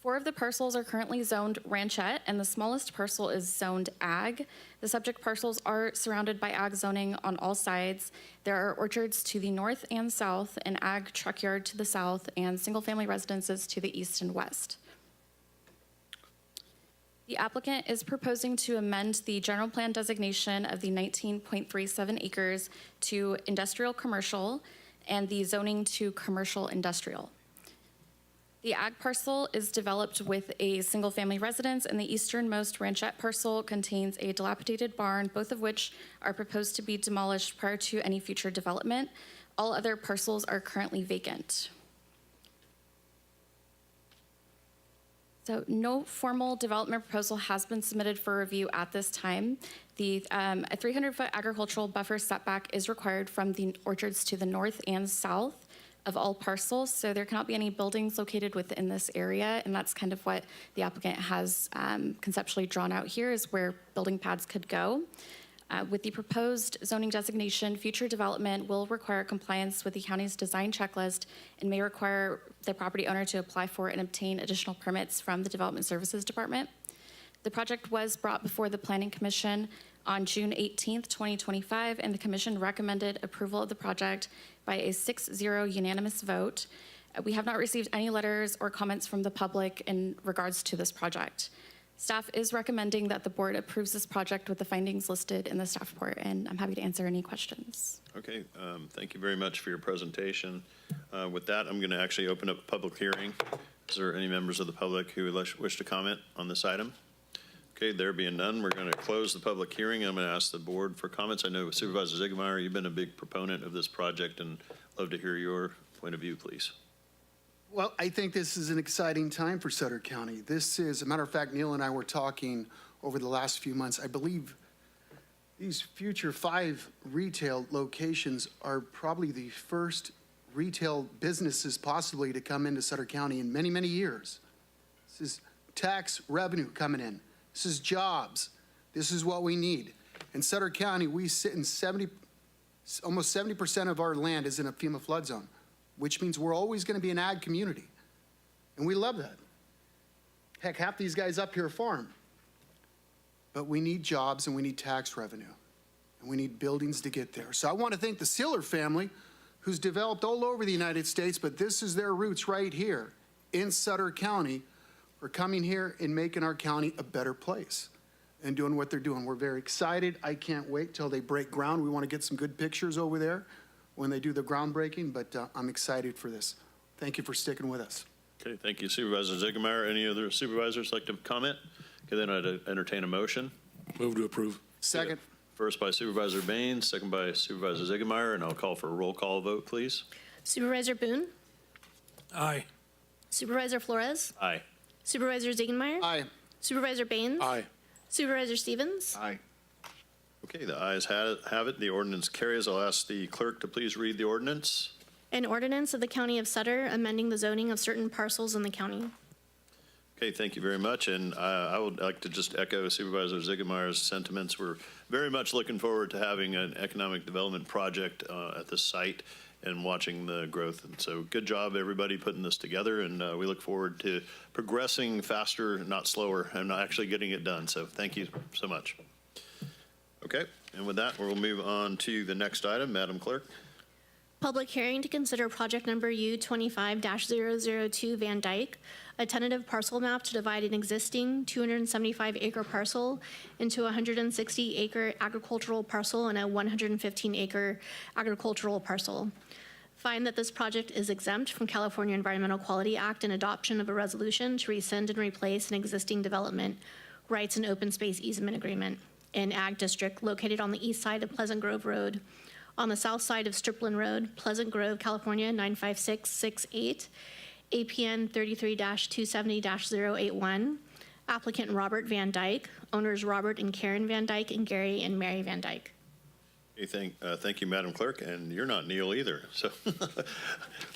4 of the parcels are currently zoned ranchette, and the smallest parcel is zoned ag. The subject parcels are surrounded by ag zoning on all sides. There are orchards to the north and south, an ag truck yard to the south, and single-family residences to the east and west. The applicant is proposing to amend the general plan designation of the 19.37 acres to industrial commercial and the zoning to commercial industrial. The ag parcel is developed with a single-family residence, and the easternmost ranchette parcel contains a dilapidated barn, both of which are proposed to be demolished prior to any future development. All other parcels are currently vacant. So no formal development proposal has been submitted for review at this time. A 300-foot agricultural buffer setback is required from the orchards to the north and south of all parcels, so there cannot be any buildings located within this area, and that's kind of what the applicant has conceptually drawn out here, is where building pads could go. With the proposed zoning designation, future development will require compliance with the county's design checklist and may require the property owner to apply for and obtain additional permits from the Development Services Department. The project was brought before the Planning Commission on June 18th, 2025, and the commission recommended approval of the project by a 6-0 unanimous vote. We have not received any letters or comments from the public in regards to this project. Staff is recommending that the board approves this project with the findings listed in the staff report, and I'm happy to answer any questions. Okay, thank you very much for your presentation. With that, I'm going to actually open up a public hearing. Is there any members of the public who would wish to comment on this item? Okay, there being none, we're going to close the public hearing. I'm going to ask the board for comments. I know Supervisor Ziegemeier, you've been a big proponent of this project, and love to hear your point of view, please. Well, I think this is an exciting time for Sutter County. This is, a matter of fact, Neil and I were talking over the last few months. I believe these future 5 retail locations are probably the first retail businesses possibly to come into Sutter County in many, many years. This is tax revenue coming in. This is jobs. This is what we need. In Sutter County, we sit in almost 70% of our land is in a FEMA flood zone, which means we're always going to be an ag community. And we love that. Heck, half these guys up here farm. But we need jobs and we need tax revenue. And we need buildings to get there. So I want to thank the Sealer family, who's developed all over the United States, but this is their roots right here in Sutter County, for coming here and making our county a better place and doing what they're doing. We're very excited. I can't wait till they break ground. We want to get some good pictures over there when they do the groundbreaking, but I'm excited for this. Thank you for sticking with us. Okay, thank you, Supervisor Ziegemeier. Any other supervisors like to comment? Okay, then I'd entertain a motion. Move to approve. Second. First by Supervisor Baines, second by Supervisor Ziegemeier, and I'll call for a roll call vote, please. Supervisor Boone? Aye. Supervisor Flores? Aye. Supervisor Ziegenmeier? Aye. Supervisor Baines? Aye. Supervisor Stevens? Aye. Okay, the ayes have it. The ordinance carries. I'll ask the clerk to please read the ordinance. An ordinance of the County of Sutter amending the zoning of certain parcels in the county. Okay, thank you very much. And I would like to just echo Supervisor Ziegemeier's sentiments. We're very much looking forward to having an economic development project at the site and watching the growth. And so good job, everybody, putting this together. And we look forward to progressing faster, not slower, and actually getting it done. So thank you so much. Okay, and with that, we'll move on to the next item. Madam Clerk. Public hearing to consider project number U25-002 Van Dyke, a tentative parcel map to divide an existing 275-acre parcel into a 160-acre agricultural parcel and a 115-acre agricultural parcel. Find that this project is exempt from California Environmental Quality Act and adoption of a resolution to rescind and replace an existing development rights and open space easement agreement in Ag District located on the east side of Pleasant Grove Road, on the south side of Stripland Road, Pleasant Grove, California, 95668, APN 33-270-081, applicant Robert Van Dyke, owners Robert and Karen Van Dyke, and Gary and Mary Van Dyke. Okay, thank you, Madam Clerk, and you're not Neil either. So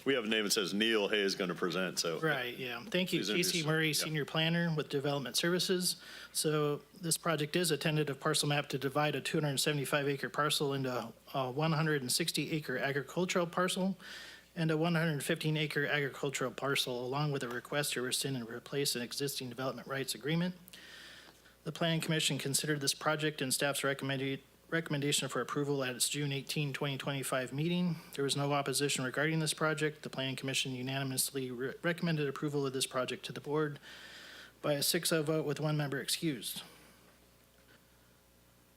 we have a name that says Neil Hay is going to present. So right, yeah. Thank you, please Casey Murray, Senior Planner with Development Services. So this project is a tentative parcel map to divide a 275-acre parcel into a 160-acre agricultural parcel and a 115-acre agricultural parcel, along with a request to rescind and replace an existing development rights agreement. The Planning Commission considered this project and staff's recommendation for approval at its June 18, 2025 meeting. There was no opposition regarding this project. The Planning Commission unanimously recommended approval of this project to the board by a 6-0 vote with one member excused.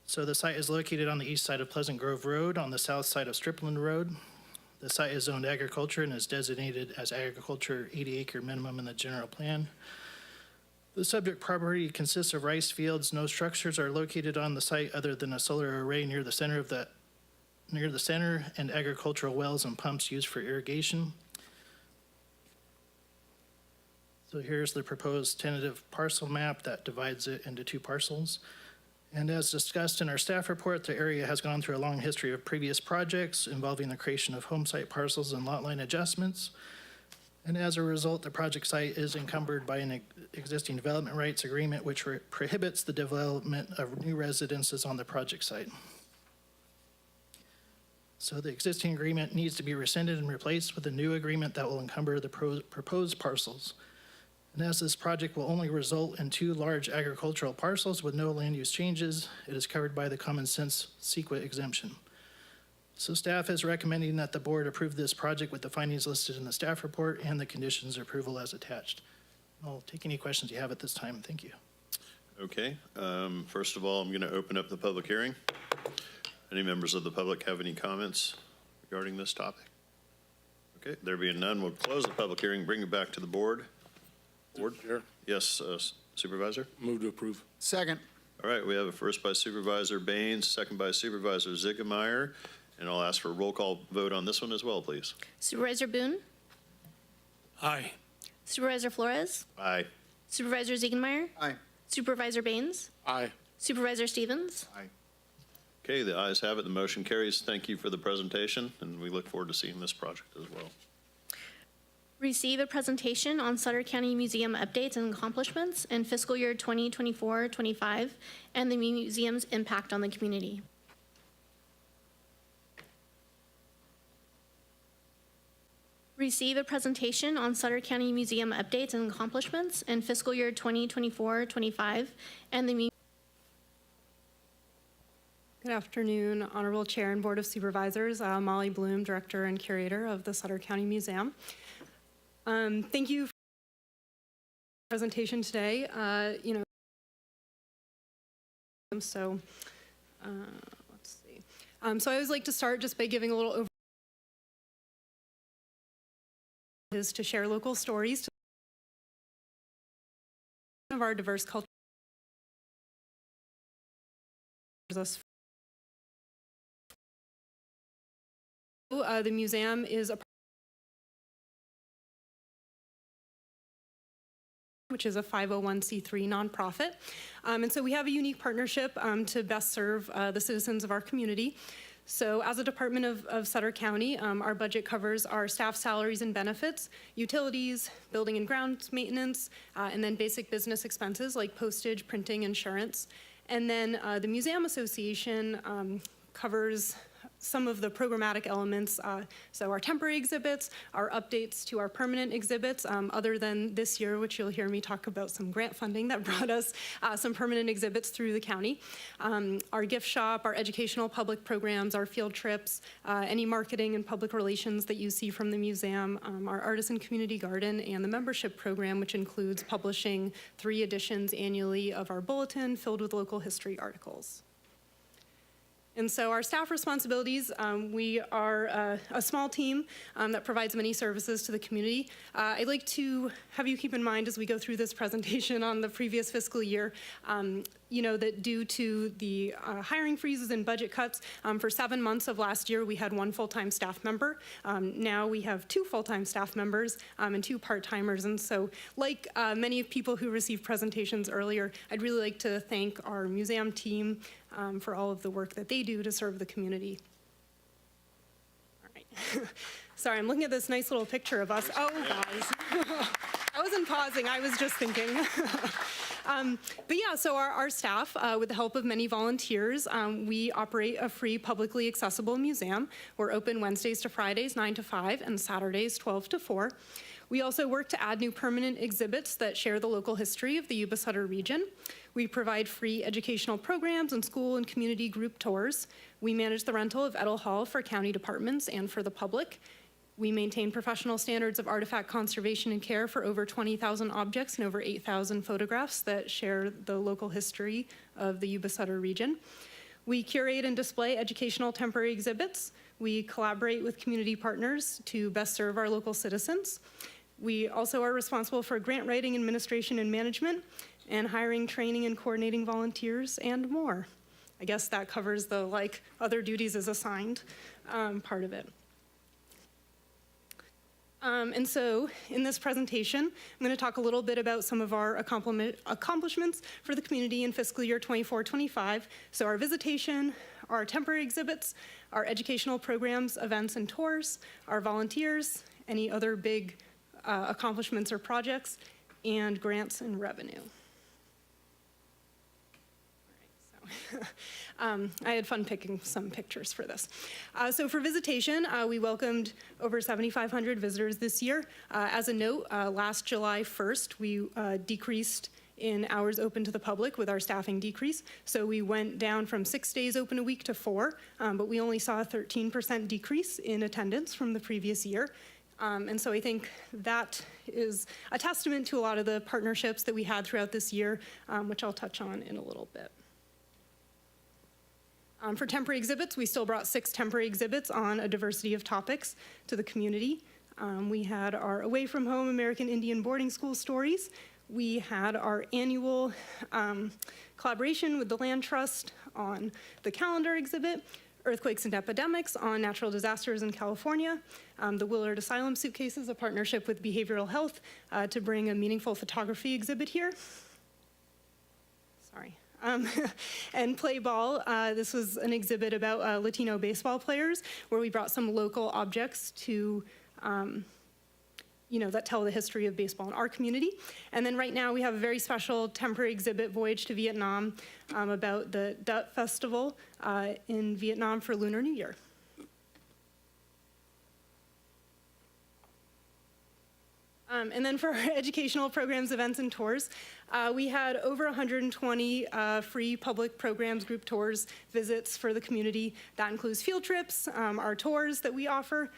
So the site is located on the east side of Pleasant Grove Road, on the south side of Stripland Road. The site is zoned agriculture and is designated as agriculture 80-acre minimum in the general plan. The subject property consists of rice fields. No structures are located on the site other than a solar array near the center and agricultural wells and pumps used for irrigation. So here's the proposed tentative parcel map that divides it into 2 parcels. And as discussed in our staff report, the area has gone through a long history of previous projects involving the creation of home site parcels and lot line adjustments. And as a result, the project site is encumbered by an existing development rights agreement which prohibits the development of new residences on the project site. So the existing agreement needs to be rescinded and replaced with a new agreement that will encumber the proposed parcels. And as this project will only result in 2 large agricultural parcels with no land use changes, it is covered by the common sense CEQA exemption. So staff is recommending that the board approve this project with the findings listed in the staff report and the conditions of approval as attached. I'll take any questions you have at this time. Thank you. Okay. First of all, I'm going to open up the public hearing. Any members of the public have any comments regarding this topic? Okay, there being none, we'll close the public hearing, bring it back to the board. Board? Chair. Yes, Supervisor? Move to approve. Second. All right, we have a first by Supervisor Baines, second by Supervisor Ziegemeyer, and I'll ask for a roll call vote on this one as well, please. Supervisor Boone? Aye. Supervisor Flores? Aye. Supervisor Ziegenmeyer? Aye. Supervisor Baines? Aye. Supervisor Stevens? Aye. Okay, the ayes have it. The motion carries. Thank you for the presentation, and we look forward to seeing this project as well. Receive a presentation on Sutter County Museum updates and accomplishments in fiscal year 2024-25 and the museum's impact on the community. Receive a presentation on Sutter County Museum updates and accomplishments in fiscal year 2024-25 and the Good afternoon, Honorable Chair and Board of Supervisors. Molly Bloom, Director and Curator of the Sutter County Museum. Thank you for the presentation today. Let's see. So I always like to start just by giving a little overview. Is to share local stories of our diverse culture. The museum is which is a 501c3 nonprofit. And so we have a unique partnership to best serve the citizens of our community. So as a department of Sutter County, our budget covers our staff salaries and benefits, utilities, building and grounds maintenance, and then basic business expenses like postage, printing, insurance. And then the Museum Association covers some of the programmatic elements, so our temporary exhibits, our updates to our permanent exhibits, other than this year, which you'll hear me talk about some grant funding that brought us some permanent exhibits through the county. Our gift shop, our educational public programs, our field trips, any marketing and public relations that you see from the museum, our artisan community garden, and the membership program, which includes publishing 3 editions annually of our bulletin filled with local history articles. And so our staff responsibilities, we are a small team that provides many services to the community. I'd like to have you keep in mind as we go through this presentation on the previous fiscal year, that due to the hiring freezes and budget cuts, for 7 months of last year, we had 1 full-time staff member. Now we have 2 full-time staff members and 2 part-timers. And so like many people who received presentations earlier, I'd really like to thank our museum team for all of the work that they do to serve the community. All right. Sorry, I'm looking at this nice little picture of us. Oh, guys. I wasn't pausing, I was just thinking. But yeah, so our staff, with the help of many volunteers, we operate a free publicly accessible museum. We're open Wednesdays to Fridays, 9 to 5, and Saturdays, 12 to 4. We also work to add new permanent exhibits that share the local history of the Yuba-Sutter region. We provide free educational programs and school and community group tours. We manage the rental of Edel Hall for county departments and for the public. We maintain professional standards of artifact conservation and care for over 20,000 objects and over 8,000 photographs that share the local history of the Yuba-Sutter region. We curate and display educational temporary exhibits. We collaborate with community partners to best serve our local citizens. We also are responsible for grant writing, administration, and management, and hiring, training, and coordinating volunteers, and more. I guess that covers the other duties as assigned part of it. And so in this presentation, I'm going to talk a little bit about some of our accomplishments for the community in fiscal year 24-25. So our visitation, our temporary exhibits, our educational programs, events, and tours, our volunteers, any other big accomplishments or projects, and grants and revenue. I had fun picking some pictures for this. So for visitation, we welcomed over 7,500 visitors this year. As a note, last July 1st, we decreased in hours open to the public with our staffing decrease. So we went down from 6 days open a week to 4, but we only saw a 13% decrease in attendance from the previous year. And so I think that is a testament to a lot of the partnerships that we had throughout this year, which I'll touch on in a little bit. For temporary exhibits, we still brought 6 temporary exhibits on a diversity of topics to the community. We had our Away from Home American Indian Boarding School stories. We had our annual collaboration with the Land Trust on the calendar exhibit, Earthquakes and Epidemics on Natural Disasters in California, the Willard Asylum Suitcases, a partnership with Behavioral Health to bring a meaningful photography exhibit here. Sorry. And Play Ball, this was an exhibit about Latino baseball players where we brought some local objects to that tell the history of baseball in our community. And then right now we have a very special temporary exhibit, Voyage to Vietnam, about the Dut Festival in Vietnam for Lunar New Year. And then for our educational programs, events, and tours, we had over 120 free public programs, group tours, visits for the community. That includes field trips, our tours that we offer,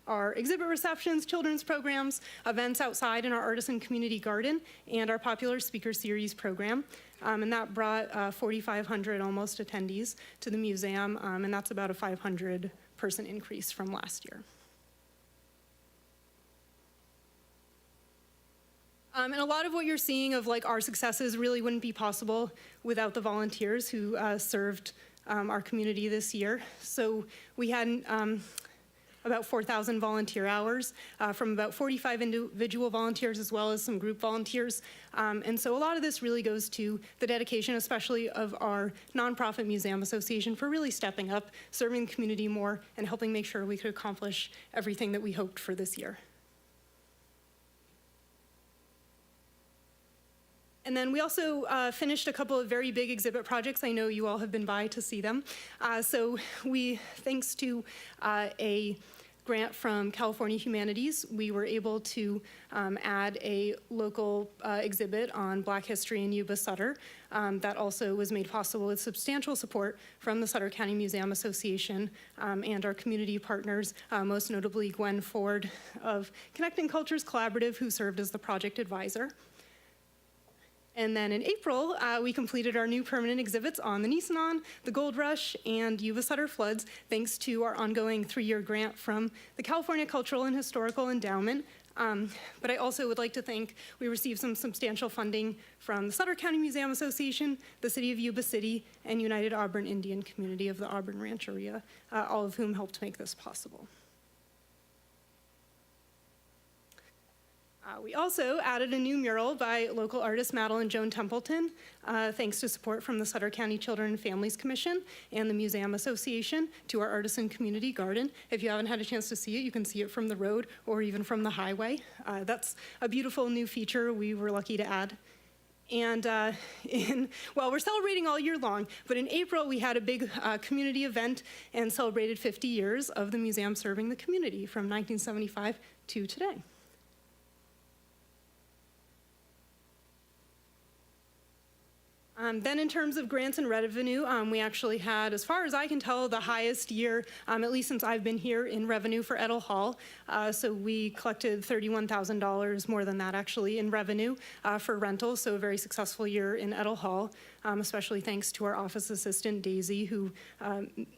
our exhibit receptions, children's programs, events outside in our Artisan Community Garden, and our popular speaker series program. And that brought 4,500 almost attendees to the museum, and that's about a 500-person increase from last year. And a lot of what you're seeing of like our successes really wouldn't be possible without the volunteers who served our community this year. So we had about 4,000 volunteer hours from about 45 individual volunteers as well as some group volunteers. And so a lot of this really goes to the dedication, especially of our nonprofit museum association, for really stepping up, serving the community more, and helping make sure we could accomplish everything that we hoped for this year. And then we also finished a couple of very big exhibit projects. I know you all have been by to see them. So we, thanks to a grant from California Humanities, we were able to add a local exhibit on Black history in Yuba-Sutter. That also was made possible with substantial support from the Sutter County Museum Association and our community partners, most notably Gwen Ford of Connecting Cultures Collaborative, who served as the project advisor. And then in April, we completed our new permanent exhibits on the Nisenan, the Gold Rush, and Yuba-Sutter floods, thanks to our ongoing 3-year grant from the California Cultural and Historical Endowment. But I also would like to thank, we received some substantial funding from the Sutter County Museum Association, the City of Yuba City, and United Auburn Indian Community of the Auburn Rancheria, all of whom helped make this possible. We also added a new mural by local artist Madeline Joan Templeton, thanks to support from the Sutter County Children and Families Commission and the Museum Association, to our Artisan Community Garden. If you haven't had a chance to see it, you can see it from the road or even from the highway. That's a beautiful new feature we were lucky to add. And well, we're celebrating all year long, but in April we had a big community event and celebrated 50 years of the museum serving the community from 1975 to today. Then in terms of grants and revenue, we actually had, as far as I can tell, the highest year, at least since I've been here, in revenue for Edel Hall. So we collected $31,000, more than that actually, in revenue for rentals, so a very successful year in Edel Hall, especially thanks to our office assistant, Daisy, who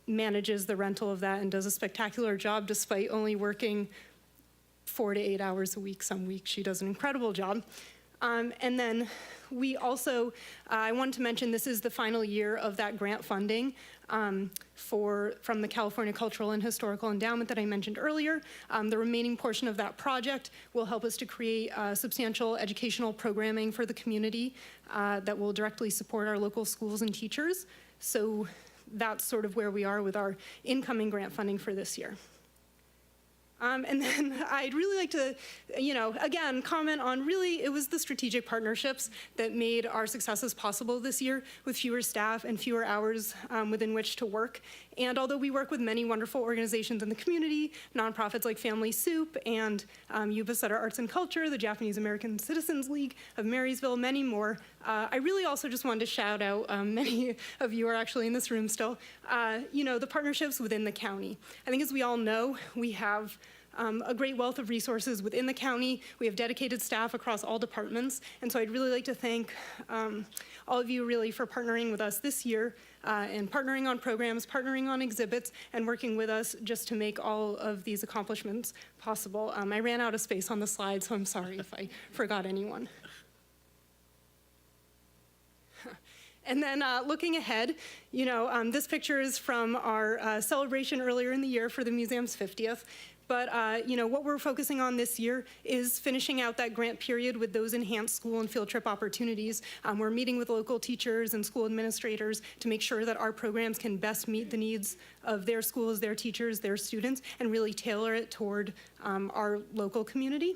manages the rental of that and does a spectacular job despite only working 4 to 8 hours a week. Some weeks she does an incredible job. And then we also, I wanted to mention, this is the final year of that grant funding from the California Cultural and Historical Endowment that I mentioned earlier. The remaining portion of that project will help us to create substantial educational programming for the community that will directly support our local schools and teachers. So that's sort of where we are with our incoming grant funding for this year. And then I'd really like to, again, comment on really, it was the strategic partnerships that made our successes possible this year with fewer staff and fewer hours within which to work. And although we work with many wonderful organizations in the community, nonprofits like Family Soup and Yuba-Sutter Arts and Culture, the Japanese American Citizens League of Marysville, many more, I really also just wanted to shout out, many of you are actually in this room still, the partnerships within the county. I think as we all know, we have a great wealth of resources within the county. We have dedicated staff across all departments. And so I'd really like to thank all of you really for partnering with us this year and partnering on programs, partnering on exhibits, and working with us just to make all of these accomplishments possible. I ran out of space on the slide, so I'm sorry if I forgot anyone. And then looking ahead, this picture is from our celebration earlier in the year for the museum's 50th. But what we're focusing on this year is finishing out that grant period with those enhanced school and field trip opportunities. We're meeting with local teachers and school administrators to make sure that our programs can best meet the needs of their schools, their teachers, their students, and really tailor it toward our local community.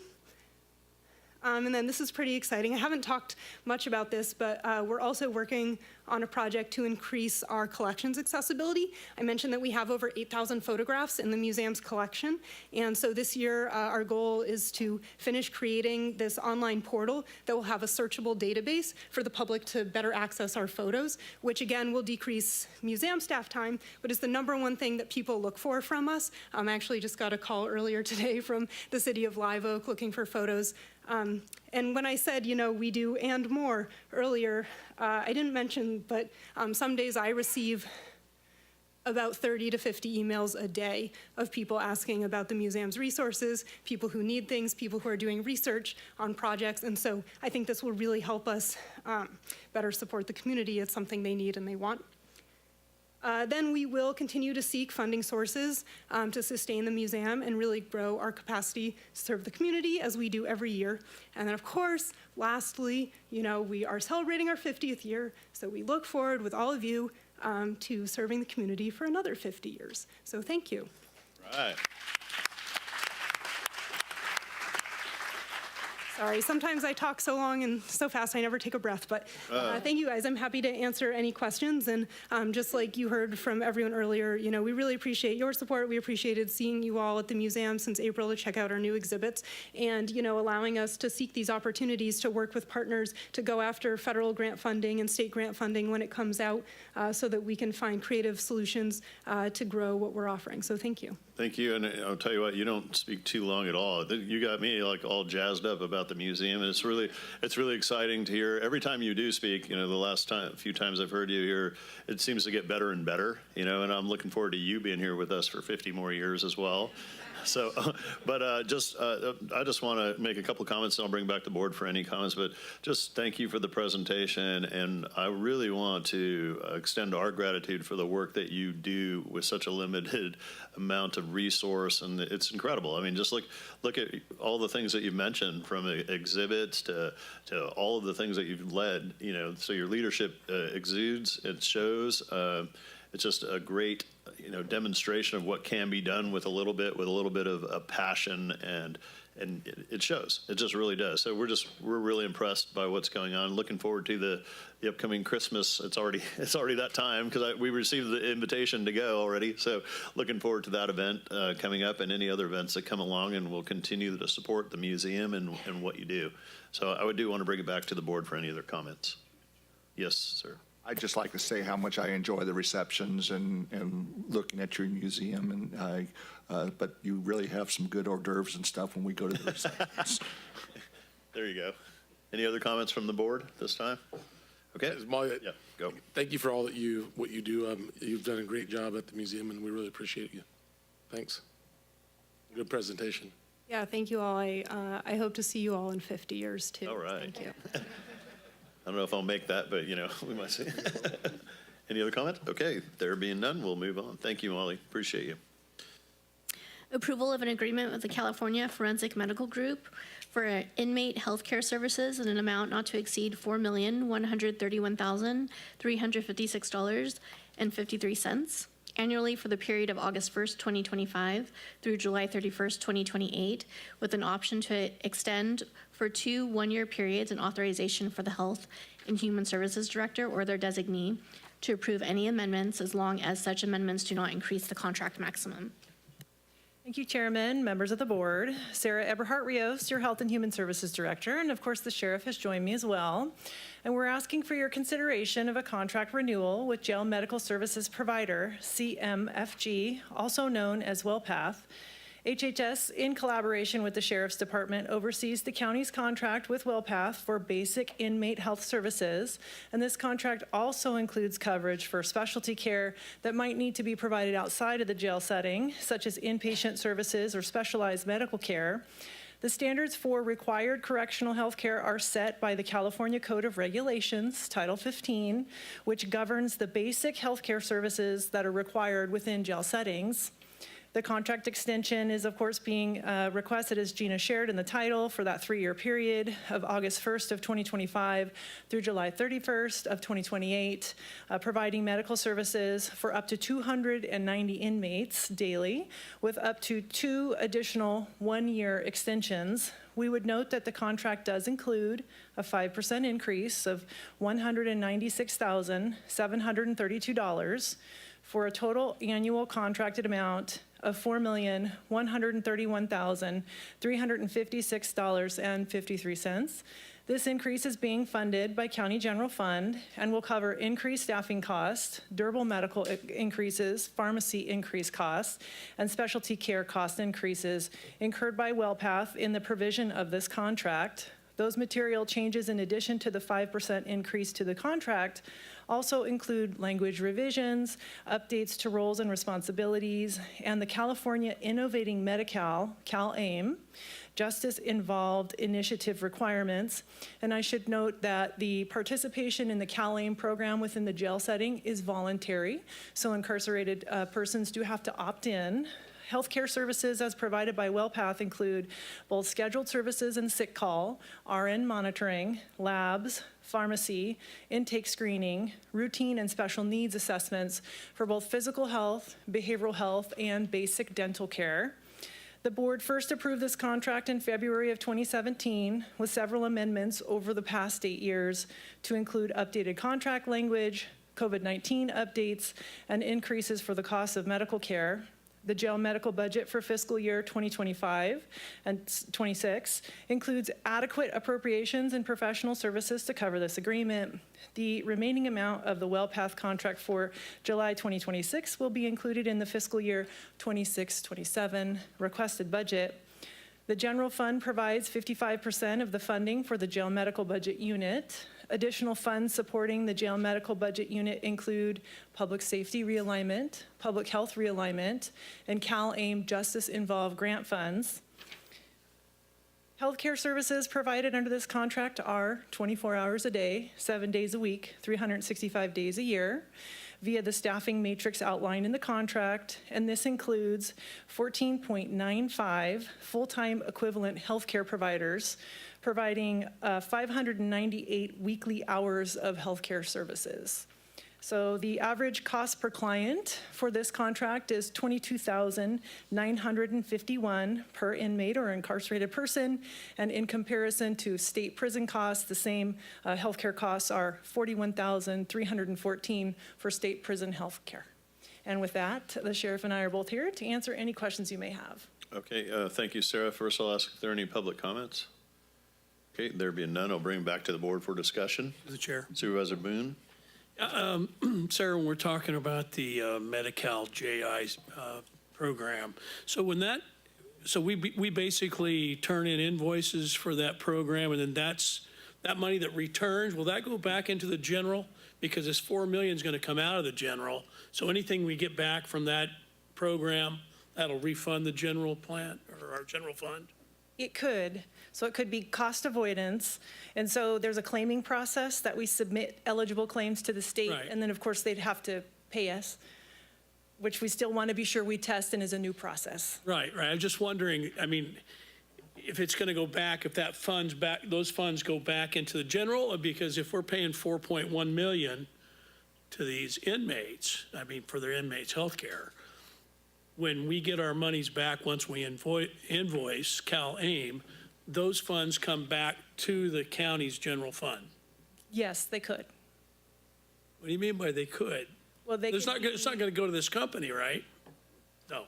And then this is pretty exciting. I haven't talked much about this, but we're also working on a project to increase our collections accessibility. I mentioned that we have over 8,000 photographs in the museum's collection. And so this year, our goal is to finish creating this online portal that will have a searchable database for the public to better access our photos, which again will decrease museum staff time, but is the #1 thing that people look for from us. I actually just got a call earlier today from the city of Live Oak looking for photos. And when I said, we do and more earlier, I didn't mention, but some days I receive about 30 to 50 emails a day of people asking about the museum's resources, people who need things, people who are doing research on projects. And so I think this will really help us better support the community. It's something they need and they want. Then we will continue to seek funding sources to sustain the museum and really grow our capacity to serve the community as we do every year. And then of course, lastly, we are celebrating our 50th year, so we look forward with all of you to serving the community for another 50 years. So thank you. Right. Sorry, sometimes I talk so long and so fast I never take a breath, but thank you guys. I'm happy to answer any questions. And just like you heard from everyone earlier, we really appreciate your support. We appreciated seeing you all at the museum since April to check out our new exhibits and, allowing us to seek these opportunities to work with partners to go after federal grant funding and state grant funding when it comes out so that we can find creative solutions to grow what we're offering. So thank you. Thank you, and I'll tell you what, you don't speak too long at all. You got me like all jazzed up about the museum, and it's really exciting to hear. Every time you do speak, the few times I've heard you here, it seems to get better and better, and I'm looking forward to you being here with us for 50 more years as well. So, but I just want to make a couple comments, and I'll bring back the board for any comments, but just thank you for the presentation, and I really want to extend our gratitude for the work that you do with such a limited amount of resource, and it's incredible. I mean, just look at all the things that you've mentioned, from exhibits to all of the things that you've led, so your leadership exudes, it shows. It's just a great, demonstration of what can be done with a little bit of passion, and it shows. It just really does. So we're really impressed by what's going on. Looking forward to the upcoming Christmas. It's already that time because we received the invitation to go already. So looking forward to that event coming up and any other events that come along, and we'll continue to support the museum and what you do. So I do want to bring it back to the board for any other comments. Yes, sir. I'd just like to say how much I enjoy the receptions and looking at your museum, and but you really have some good hors d'oeuvres and stuff when we go to the receptions. There you go. Any other comments from the board this time? Okay. Yeah, go. Thank you for all what you do. You've done a great job at the museum, and we really appreciate you. Thanks. Good presentation. Yeah, thank you all. I hope to see you all in 50 years too. All right. Thank you. I don't know if I'll make that, but we might see. Any other comments? Okay, there being none, we'll move on. Thank you, Molly. Appreciate you. Approval of an agreement with the California Forensic Medical Group for inmate healthcare services in an amount not to exceed $4,131,356.53. annually for the period of August 1st, 2025 through July 31st, 2028, with an option to extend for 2 one-year periods and authorization for the Health and Human Services Director or their designee to approve any amendments as long as such amendments do not increase the contract maximum. Thank you, Chairman, members of the board. Sarah Eberhardt-Rios, your Health and Human Services Director, and of course the Sheriff has joined me as well. And we're asking for your consideration of a contract renewal with Jail Medical Services Provider, CMFG, also known as WellPath. HHS, in collaboration with the Sheriff's Department, oversees the county's contract with WellPath for basic inmate health services, and this contract also includes coverage for specialty care that might need to be provided outside of the jail setting, such as inpatient services or specialized medical care. The standards for required correctional health care are set by the California Code of Regulations, Title 15, which governs the basic health care services that are required within jail settings. The contract extension is, of course, being requested, as Gina shared in the title, for that 3-year period of August 1st of 2025 through July 31st of 2028, providing medical services for up to 290 inmates daily, with up to 2 additional 1-year extensions. We would note that the contract does include a 5% increase of $196,732 for a total annual contracted amount of $4,131,356.53. This increase is being funded by County General Fund and will cover increased staffing costs, durable medical increases, pharmacy increase costs, and specialty care cost increases incurred by WellPath in the provision of this contract. Those material changes, in addition to the 5% increase to the contract, also include language revisions, updates to roles and responsibilities, and the California Innovating Medi-Cal, CalAIM, justice-involved initiative requirements. And I should note that the participation in the CalAIM program within the jail setting is voluntary, so incarcerated persons do have to opt in. Healthcare services as provided by WellPath include both scheduled services and sick call, RN monitoring, labs, pharmacy, intake screening, routine and special needs assessments for both physical health, behavioral health, and basic dental care. The board first approved this contract in February of 2017 with several amendments over the past 8 years to include updated contract language, COVID-19 updates, and increases for the cost of medical care. The jail medical budget for fiscal year 2025 and 26 includes adequate appropriations and professional services to cover this agreement. The remaining amount of the WellPath contract for July 2026 will be included in the fiscal year 26-27 requested budget. The general fund provides 55% of the funding for the jail medical budget unit. Additional funds supporting the jail medical budget unit include public safety realignment, public health realignment, and CalAIM justice-involved grant funds. Healthcare services provided under this contract are 24 hours a day, 7 days a week, 365 days a year, via the staffing matrix outlined in the contract, and this includes 14.95 full-time equivalent healthcare providers providing 598 weekly hours of healthcare services. So the average cost per client for this contract is $22,951 per inmate or incarcerated person, and in comparison to state prison costs, the same healthcare costs are $41,314 for state prison healthcare. And with that, the sheriff and I are both here to answer any questions you may have. Okay, thank you, Sarah. First, I'll ask if there are any public comments. Okay, there being none, I'll bring it back to the board for discussion. The chair. Supervisor Boone. Sarah, when we're talking about the Medi-Cal JI program, so when that, so we basically turn in invoices for that program, and then that money that returns, will that go back into the general? Because this $4 million is going to come out of the general. So anything we get back from that program, that'll refund the general plan or our general fund? It could. So it could be cost avoidance. And so there's a claiming process that we submit eligible claims to the state. Right. And then, of course, they'd have to pay us, which we still want to be sure we test and is a new process. Right. I'm just wondering, I mean, if it's going to go back, if that funds back, those funds go back into the general, because if we're paying $4.1 million to these inmates, I mean, for their inmates' health care, when we get our monies back, once we invoice Cal-AIM, those funds come back to the county's general fund. Yes, they could. What do you mean by they could? Well, It's not going to go to this company, right? No.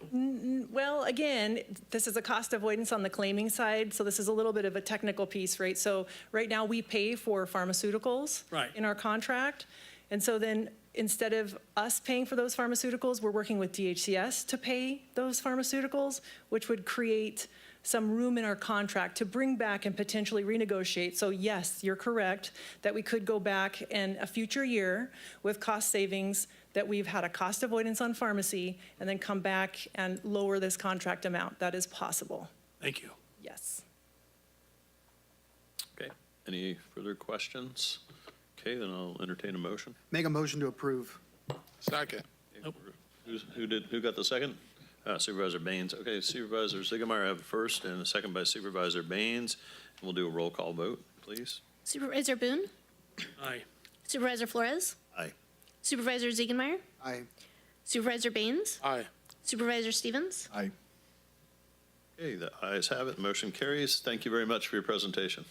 Well, again, this is a cost avoidance on the claiming side, so this is a little bit of a technical piece, right? So right now, we pay for pharmaceuticals in our contract, and so then instead of us paying for those pharmaceuticals, we're working with DHCS to pay those pharmaceuticals, which would create some room in our contract to bring back and potentially renegotiate. So yes, you're correct that we could go back in a future year with cost savings, that we've had a cost avoidance on pharmacy, and then come back and lower this contract amount. That is possible. Thank you. Yes. Okay, any further questions? Okay, then I'll entertain a motion. Make a motion to approve. Second. Who got the second? Supervisor Baines. Okay, Supervisor Sigemeyer have a first and a second by Supervisor Baines. We'll do a roll call vote, please. Supervisor Boone? Aye. Supervisor Flores? Aye. Supervisor Ziegenmeyer? Aye. Supervisor Baines? Aye. Supervisor Stevens? Aye. Okay, the ayes have it. Motion carries. Thank you very much for your presentation.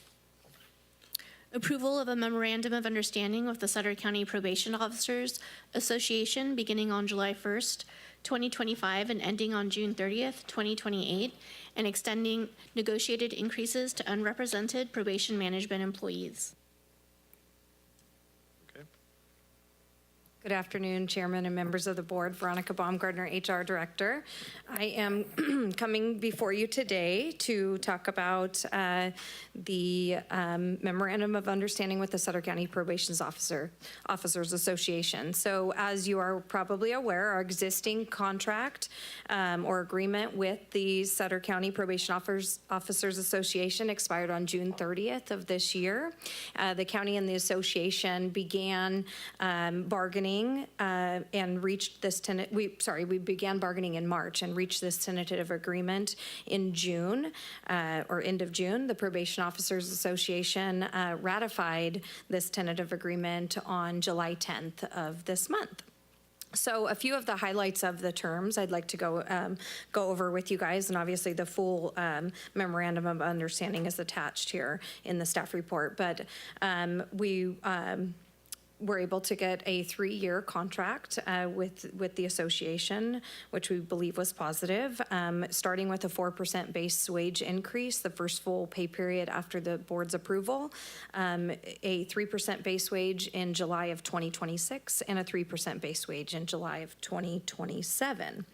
Approval of a memorandum of understanding with the Sutter County Probation Officers Association beginning on July 1st, 2025 and ending on June 30th, 2028, and extending negotiated increases to unrepresented probation management employees. Good afternoon, Chairman and members of the board. Veronica Baumgardner, HR Director. I am coming before you today to talk about the Memorandum of Understanding with the Sutter County Probation Officers Association. So as you are probably aware, our existing contract or agreement with the Sutter County Probation Officers Association expired on June 30th of this year. The county and the association began bargaining and reached this we began bargaining in March and reached this tentative agreement in June or end of June. The Probation Officers Association ratified this tentative agreement on July 10th of this month. So a few of the highlights of the terms I'd like to go over with you guys, and obviously the full memorandum of understanding is attached here in the staff report, but we were able to get a 3-year contract with the association, which we believe was positive, starting with a 4% base wage increase the first full pay period after the board's approval, a 3% base wage in July of 2026, and a 3% base wage in July of 2027.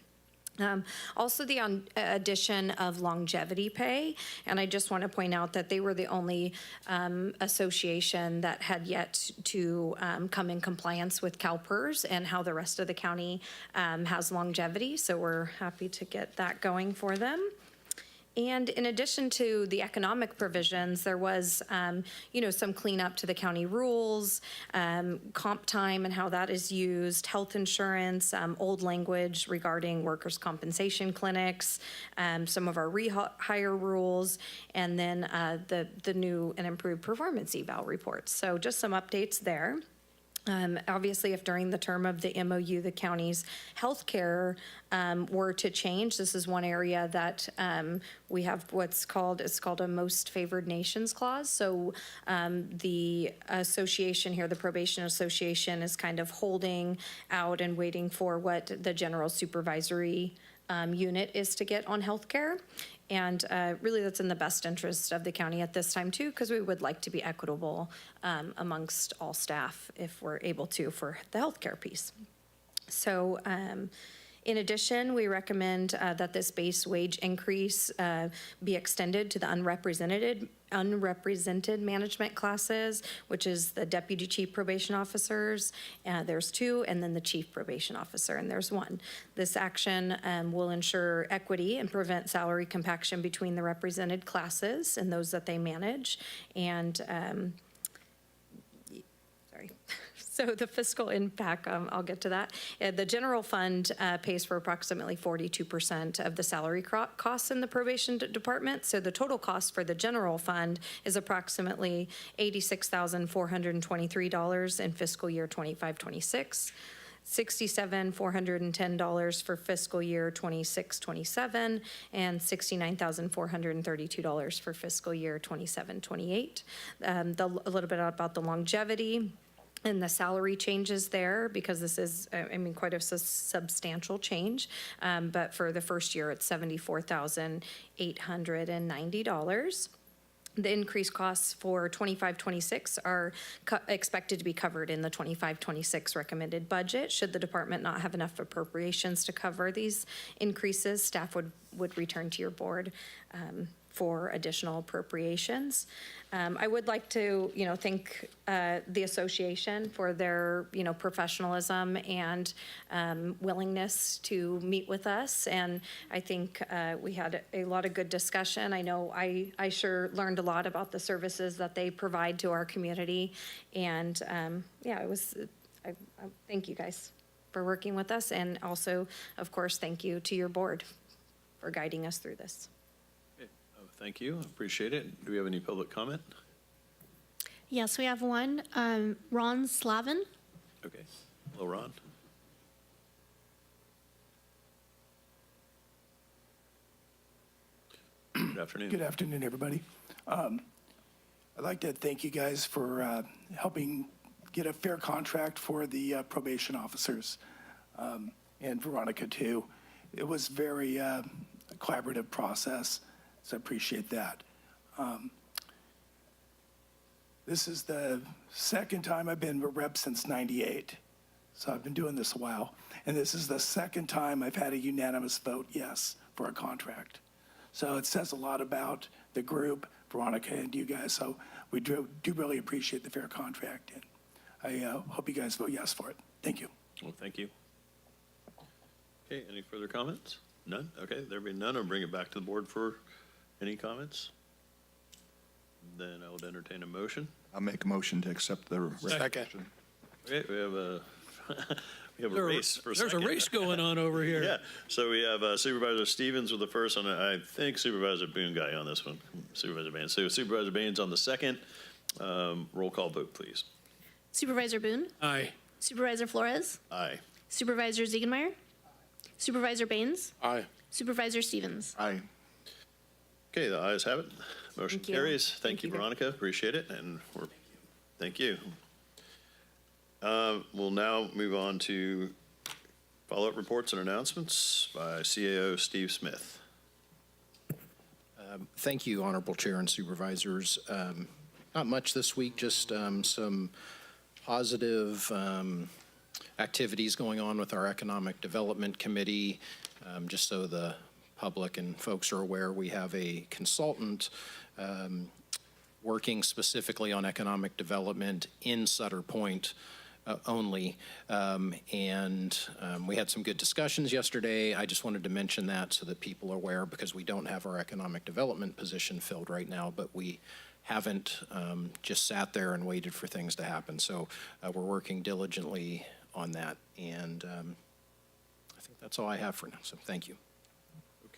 Also the addition of longevity pay, and I just want to point out that they were the only association that had yet to come in compliance with CalPERS and how the rest of the county has longevity, so we're happy to get that going for them. And in addition to the economic provisions, there was, some cleanup to the county rules, comp time and how that is used, health insurance, old language regarding workers' compensation clinics, some of our rehire rules, and then the new and improved performance eval reports. So just some updates there. Obviously, if during the term of the MOU, the county's healthcare were to change, this is one area that we have it's called a most favored nations clause. So the association here, the probation association, is kind of holding out and waiting for what the general supervisory unit is to get on healthcare. And really that's in the best interest of the county at this time too, because we would like to be equitable amongst all staff if we're able to for the healthcare piece. So in addition, we recommend that this base wage increase be extended to the unrepresented management classes, which is the deputy chief probation officers. There's 2, and then the chief probation officer, and there's 1. This action will ensure equity and prevent salary compaction between the represented classes and those that they manage. And So the fiscal impact, I'll get to that. The general fund pays for approximately 42% of the salary costs in the probation department. So the total cost for the general fund is approximately $86,423 in fiscal year 25-26. $67,410 for fiscal year 26-27, and $69,432 for fiscal year 27-28. A little bit about the longevity and the salary changes there, because this is, quite a substantial change. But for the first year, it's $74,890. The increased costs for 25-26 are expected to be covered in the 25-26 recommended budget. Should the department not have enough appropriations to cover these increases, staff would return to your board for additional appropriations. I would like to, thank the association for their, professionalism and willingness to meet with us. And I think we had a lot of good discussion. I know I sure learned a lot about the services that they provide to our community. And it was, I thank you guys for working with us. And also, of course, thank you to your board for guiding us through this. Thank you. Appreciate it. Do we have any public comment? Yes, we have one. Ron Slavin. Okay. Hello, Ron. Good afternoon. Good afternoon, everybody. I'd like to thank you guys for helping get a fair contract for the probation officers, and Veronica too. It was very collaborative process. So I appreciate that. This is the second time I've been a rep since '98. So I've been doing this a while. And this is the second time I've had a unanimous vote yes for a contract. So it says a lot about the group, Veronica and you guys. So we do really appreciate the fair contract. And I hope you guys vote yes for it. Thank you. Well, thank you. Okay, any further comments? None? Okay, there being none, I'll bring it back to the board for any comments? Then I would entertain a motion. I'll make a motion to accept the resignation. Okay, we have a race for There's second. a race going on over here. Yeah, so we have Supervisor Stevens with the first one. I think Supervisor Boone got you on this one. Supervisor Baines. So Supervisor Baines on the second. Roll call vote, please. Supervisor Boone. Aye. Supervisor Flores. Aye. Supervisor Ziegenmeyer. Supervisor Baines. Aye. Supervisor Stevens. Aye. Okay, the ayes have it. Motion Thank you. carries. Thank you, Veronica. Appreciate it. And thank you. We'll now move on to follow-up reports and announcements by CAO Steve Smith. Thank you, Honorable Chair and Supervisors. Not much this week, just some positive activities going on with our Economic Development Committee. Just so the public and folks are aware, we have a consultant working specifically on economic development in Sutter Point only. We had some good discussions yesterday. I just wanted to mention that so that people are aware, because we don't have our economic development position filled right now, but we haven't just sat there and waited for things to happen. So we're working diligently on that. And I think that's all I have for now. So thank you.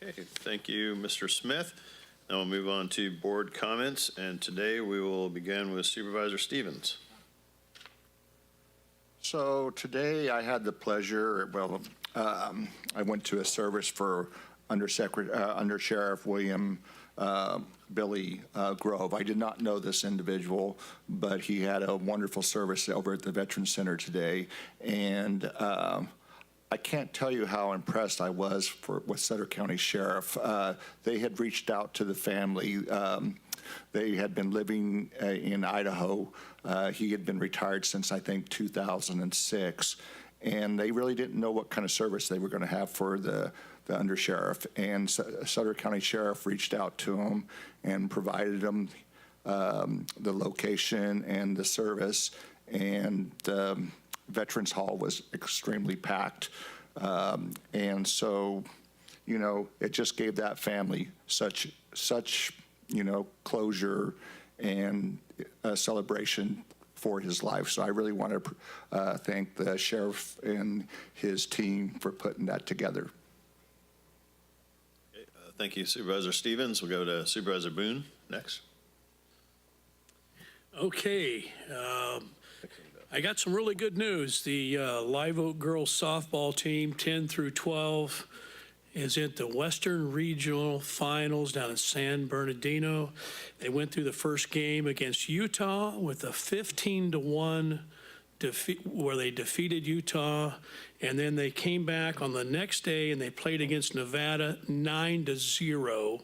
Okay, thank you, Mr. Smith. Now we'll move on to board comments, and today we will begin with Supervisor Stevens. So today I had the pleasure, I went to a service for Under Sheriff William Billy Grove. I did not know this individual, but he had a wonderful service over at the Veterans Center today. And I can't tell you how impressed I was with Sutter County Sheriff. They had reached out to the family. They had been living in Idaho. He had been retired since, I think, 2006. And they really didn't know what kind of service they were going to have for the undersheriff. And Sutter County Sheriff reached out to him and provided him the location and the service. And the Veterans Hall was extremely packed. And so, you know, it just gave that family such you know, closure and celebration for his life. So I really want to thank the sheriff and his team for putting that together. Okay, thank you, Supervisor Stevens. We'll go to Supervisor Boone next. Okay. I got some really good news. The Live Oak girls softball team, 10 through 12, is at the Western Regional Finals down in San Bernardino. They went through the first game against Utah with a 15-1 defeat, where they defeated Utah, and then they came back on the next day and they played against Nevada 9-0.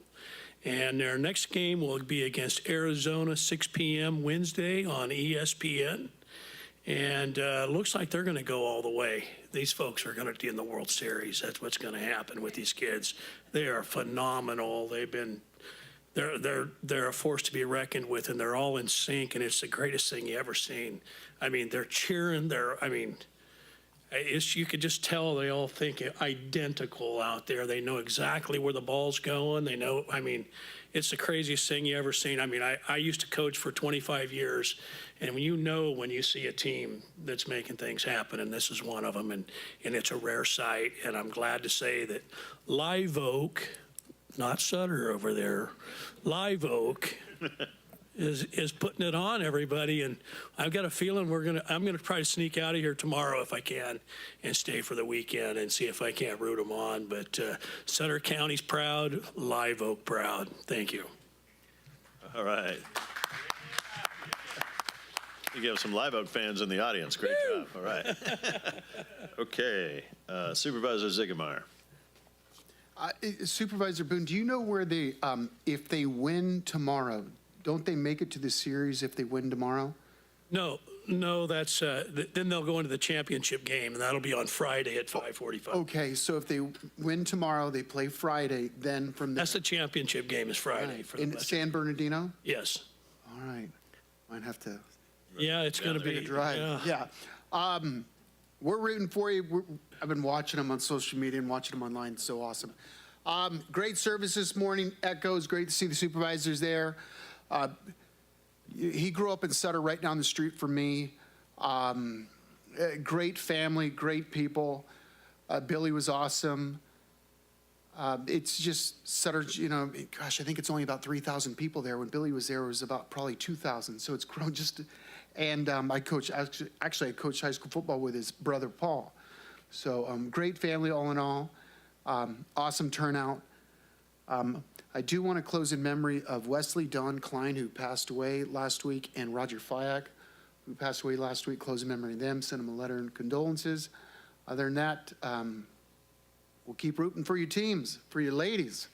And their next game will be against Arizona, 6 p.m. Wednesday on ESPN. And looks like they're going to go all the way. These folks are going to be in the World Series. That's what's going to happen with these kids. They are phenomenal. They're a force to be reckoned with, and they're all in sync, and it's the greatest thing you ever seen. I mean, they're cheering. You could just tell they all think identical out there. They know exactly where the ball's going. They know, it's the craziest thing you ever seen. I used to coach for 25 years, and when you see a team that's making things happen, and this is one of them, and it's a rare sight, and I'm glad to say that Live Oak, not Sutter over there, Live Oak is putting it on, everybody, and I've got a feeling I'm gonna try to sneak out of here tomorrow if I can and stay for the weekend and see if I can't root them on. But Sutter County's proud, Live Oak proud. Thank you. All right. You have some Live Oak fans in the audience. Great job. All right. Okay. Supervisor Ziegemeier. Supervisor Boone, do you know where they, if they win tomorrow, don't they make it to the series if they win tomorrow? No, that's then they'll go into the championship game, and that'll be on Friday at 5:45. Okay, so if they win tomorrow, they play Friday, then from there. That's the championship game is Friday. Right. For the In San Bernardino? Yes. All right. Might have to. Yeah, it's going to be a drive. Yeah. We're rooting for you. I've been watching them on social media and watching them online. It's so awesome. Great service this morning. Echoes. Great to see the supervisors there. He grew up in Sutter, right down the street from me. Great family, great people. Billy was awesome. It's just Sutter, gosh, I think it's only about 3,000 people there. When Billy was there, it was about probably 2,000. So it's grown just, and I coach, actually I coached high school football with his brother, Paul. So great family all in all. Awesome turnout. I do want to close in memory of Wesley Don Klein, who passed away last week, and Roger Fyack, who passed away last week. Close in memory of them. Send them a letter and condolences. Other than that, we'll keep rooting for your teams, for your ladies.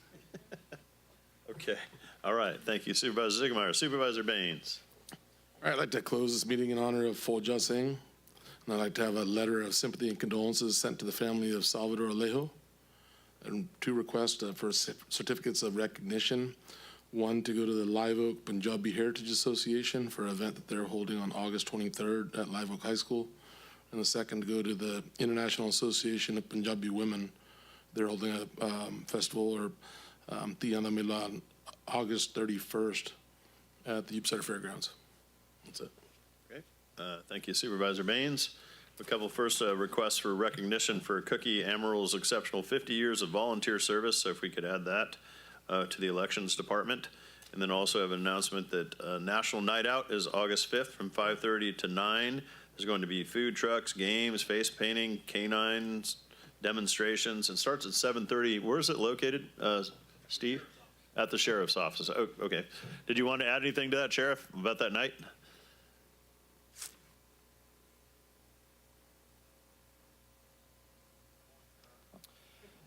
Okay. All right. Thank you, Supervisor Ziegemeier. Supervisor Baines. All right, I'd like to close this meeting in honor of Fo Singh, and I'd like to have a letter of sympathy and condolences sent to the family of Salvador Alejo, and 2 requests for certificates of recognition. 1 to go to the Live Oak Punjabi Heritage Association for an event that they're holding on August 23rd at Live Oak High School, and the 2nd to go to the International Association of Punjabi Women. They're holding a festival, or Tiana Milan, August 31st at the Yuba-Sutter Fairgrounds. That's it. Okay. Thank you, Supervisor Baines. A couple first requests for recognition for Cookie Amaral's exceptional 50 years of volunteer service, so if we could add that to the Elections Department. And then also have an announcement that National Night Out is August 5th from 5:30 to 9. There's going to be food trucks, games, face painting, canines, demonstrations, and starts at 7:30. Where is it located, Steve? At the Sheriff's Office. Oh, okay. Did you want to add anything to that, Sheriff, about that night?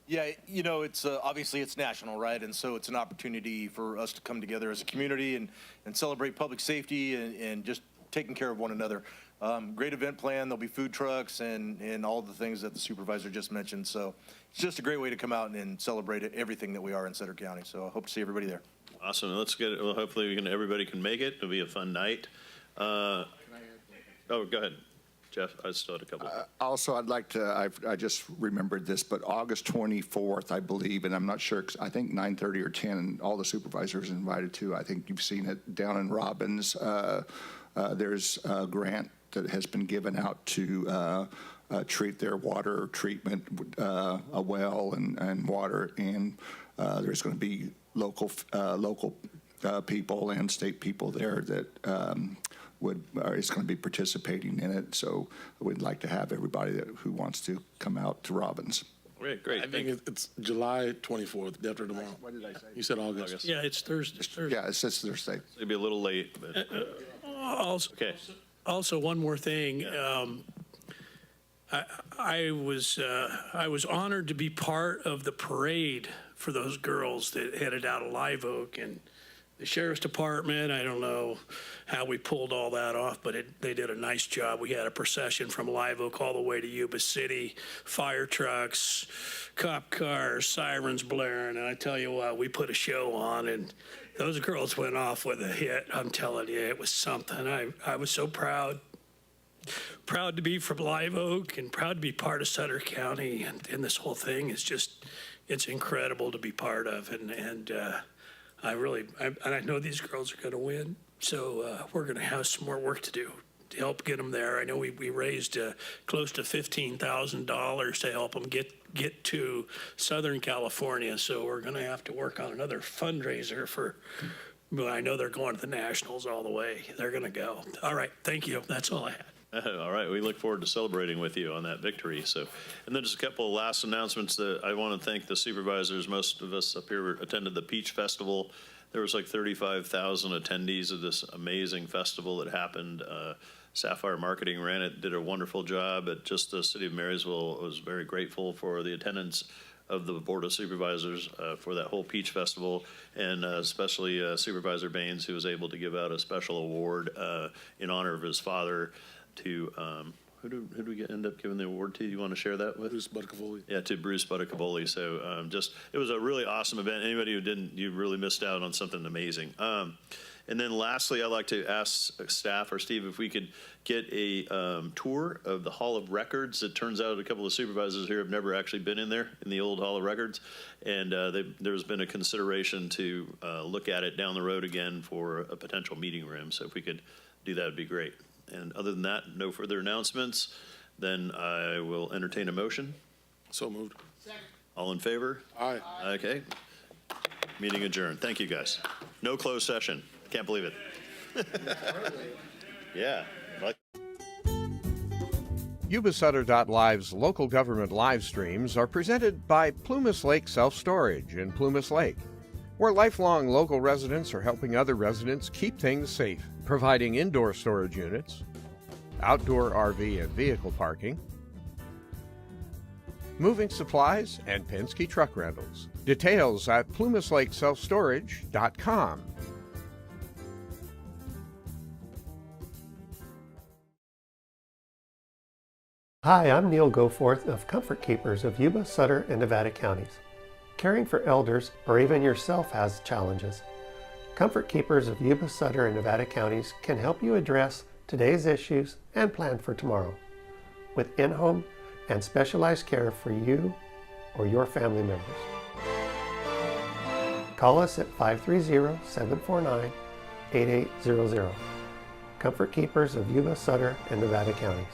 Yeah, it's obviously it's national, right? And so it's an opportunity for us to come together as a community and celebrate public safety and just taking care of one another. Great event plan. There'll be food trucks and all the things that the supervisor just mentioned. So it's just a great way to come out and celebrate everything that we are in Sutter County. So I hope to see everybody there. Awesome. Let's get it. Well, hopefully everybody can make it. It'll be a fun night. Oh, go ahead. Jeff, I still had a couple. Also, I'd like to, I just remembered this, but August 24th, I believe, and I'm not sure, I think 9:30 or 10, and all the supervisors invited to. I think you've seen it down in Robbins. there's a grant that has been given out to treat their water treatment, a well and water, and there's going to be local people and state people there that is going to be participating in it. So we'd like to have everybody who wants to come out to Robbins. Great. I think it's July 24th, day after tomorrow. What did I say? You said August. Yeah, it's Thursday. Yeah, it says Thursday. It'd be a little late, but okay. Also, one more thing. I was honored to be part of the parade for those girls that headed out of Live Oak, and the sheriff's department, I don't know how we pulled all that off, but they did a nice job. We had a procession from Live Oak all the way to Yuba City, fire trucks, cop cars, sirens blaring, and I tell you what, we put a show on, and those girls went off with a hit. I'm telling you, it was something. I was so proud to be from Live Oak and proud to be part of Sutter County, and this whole thing is just, it's incredible to be part of, and I know these girls are going to win, so we're going to have some more work to do to help get them there. I know we raised close to $15,000 to help them get to Southern California, so we're going to have to work on another fundraiser for, well, I know they're going to the Nationals all the way. They're going to go. All right, thank you. That's all I had. All right, we look forward to celebrating with you on that victory. So, and then just a couple of last announcements that I want to thank the supervisors. Most of us up here attended the Peach Festival. There was like 35,000 attendees of this amazing festival that happened. Sapphire Marketing ran it, did a wonderful job. Just the city of Marysville was very grateful for the attendance of the Board of Supervisors for that whole Peach Festival, and especially Supervisor Baines, who was able to give out a special award in honor of his father to, who did we end up giving the award to? You want to share that with? Bruce Butticavoli. Yeah, to Bruce Butticavoli. So it was a really awesome event. Anybody who didn't, you really missed out on something amazing. And then lastly, I'd like to ask staff or Steve if we could get a tour of the Hall of Records. It turns out a couple of supervisors here have never actually been in there, in the old Hall of Records. And there's been a consideration to look at it down the road again for a potential meeting room. So if we could do that, it'd be great. And other than that, no further announcements. Then I will entertain a motion. So moved. Second. All in favor? Aye. Okay. Meeting adjourned. Thank you, guys. No closed session. Can't believe it. Yeah. Yuba-Sutter.Live's local government live streams are presented by Plumas Lake Self-Storage in Plumas Lake, where lifelong local residents are helping other residents keep things safe, providing indoor storage units, outdoor RV and vehicle parking, moving supplies, and Penske truck rentals. Details at plumaslakeselfstorage.com. Hi, I'm Neil Goforth of Comfort Keepers of Yuba, Sutter, and Nevada counties. Caring for elders or even yourself has challenges. Comfort Keepers of Yuba, Sutter, and Nevada counties can help you address today's issues and plan for tomorrow with in-home and specialized care for you or your family members. Call us at 530-749-8800. Comfort Keepers of Yuba, Sutter, and Nevada counties.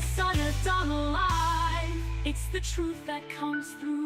Yuba-Sutter alive. It's the truth that comes through.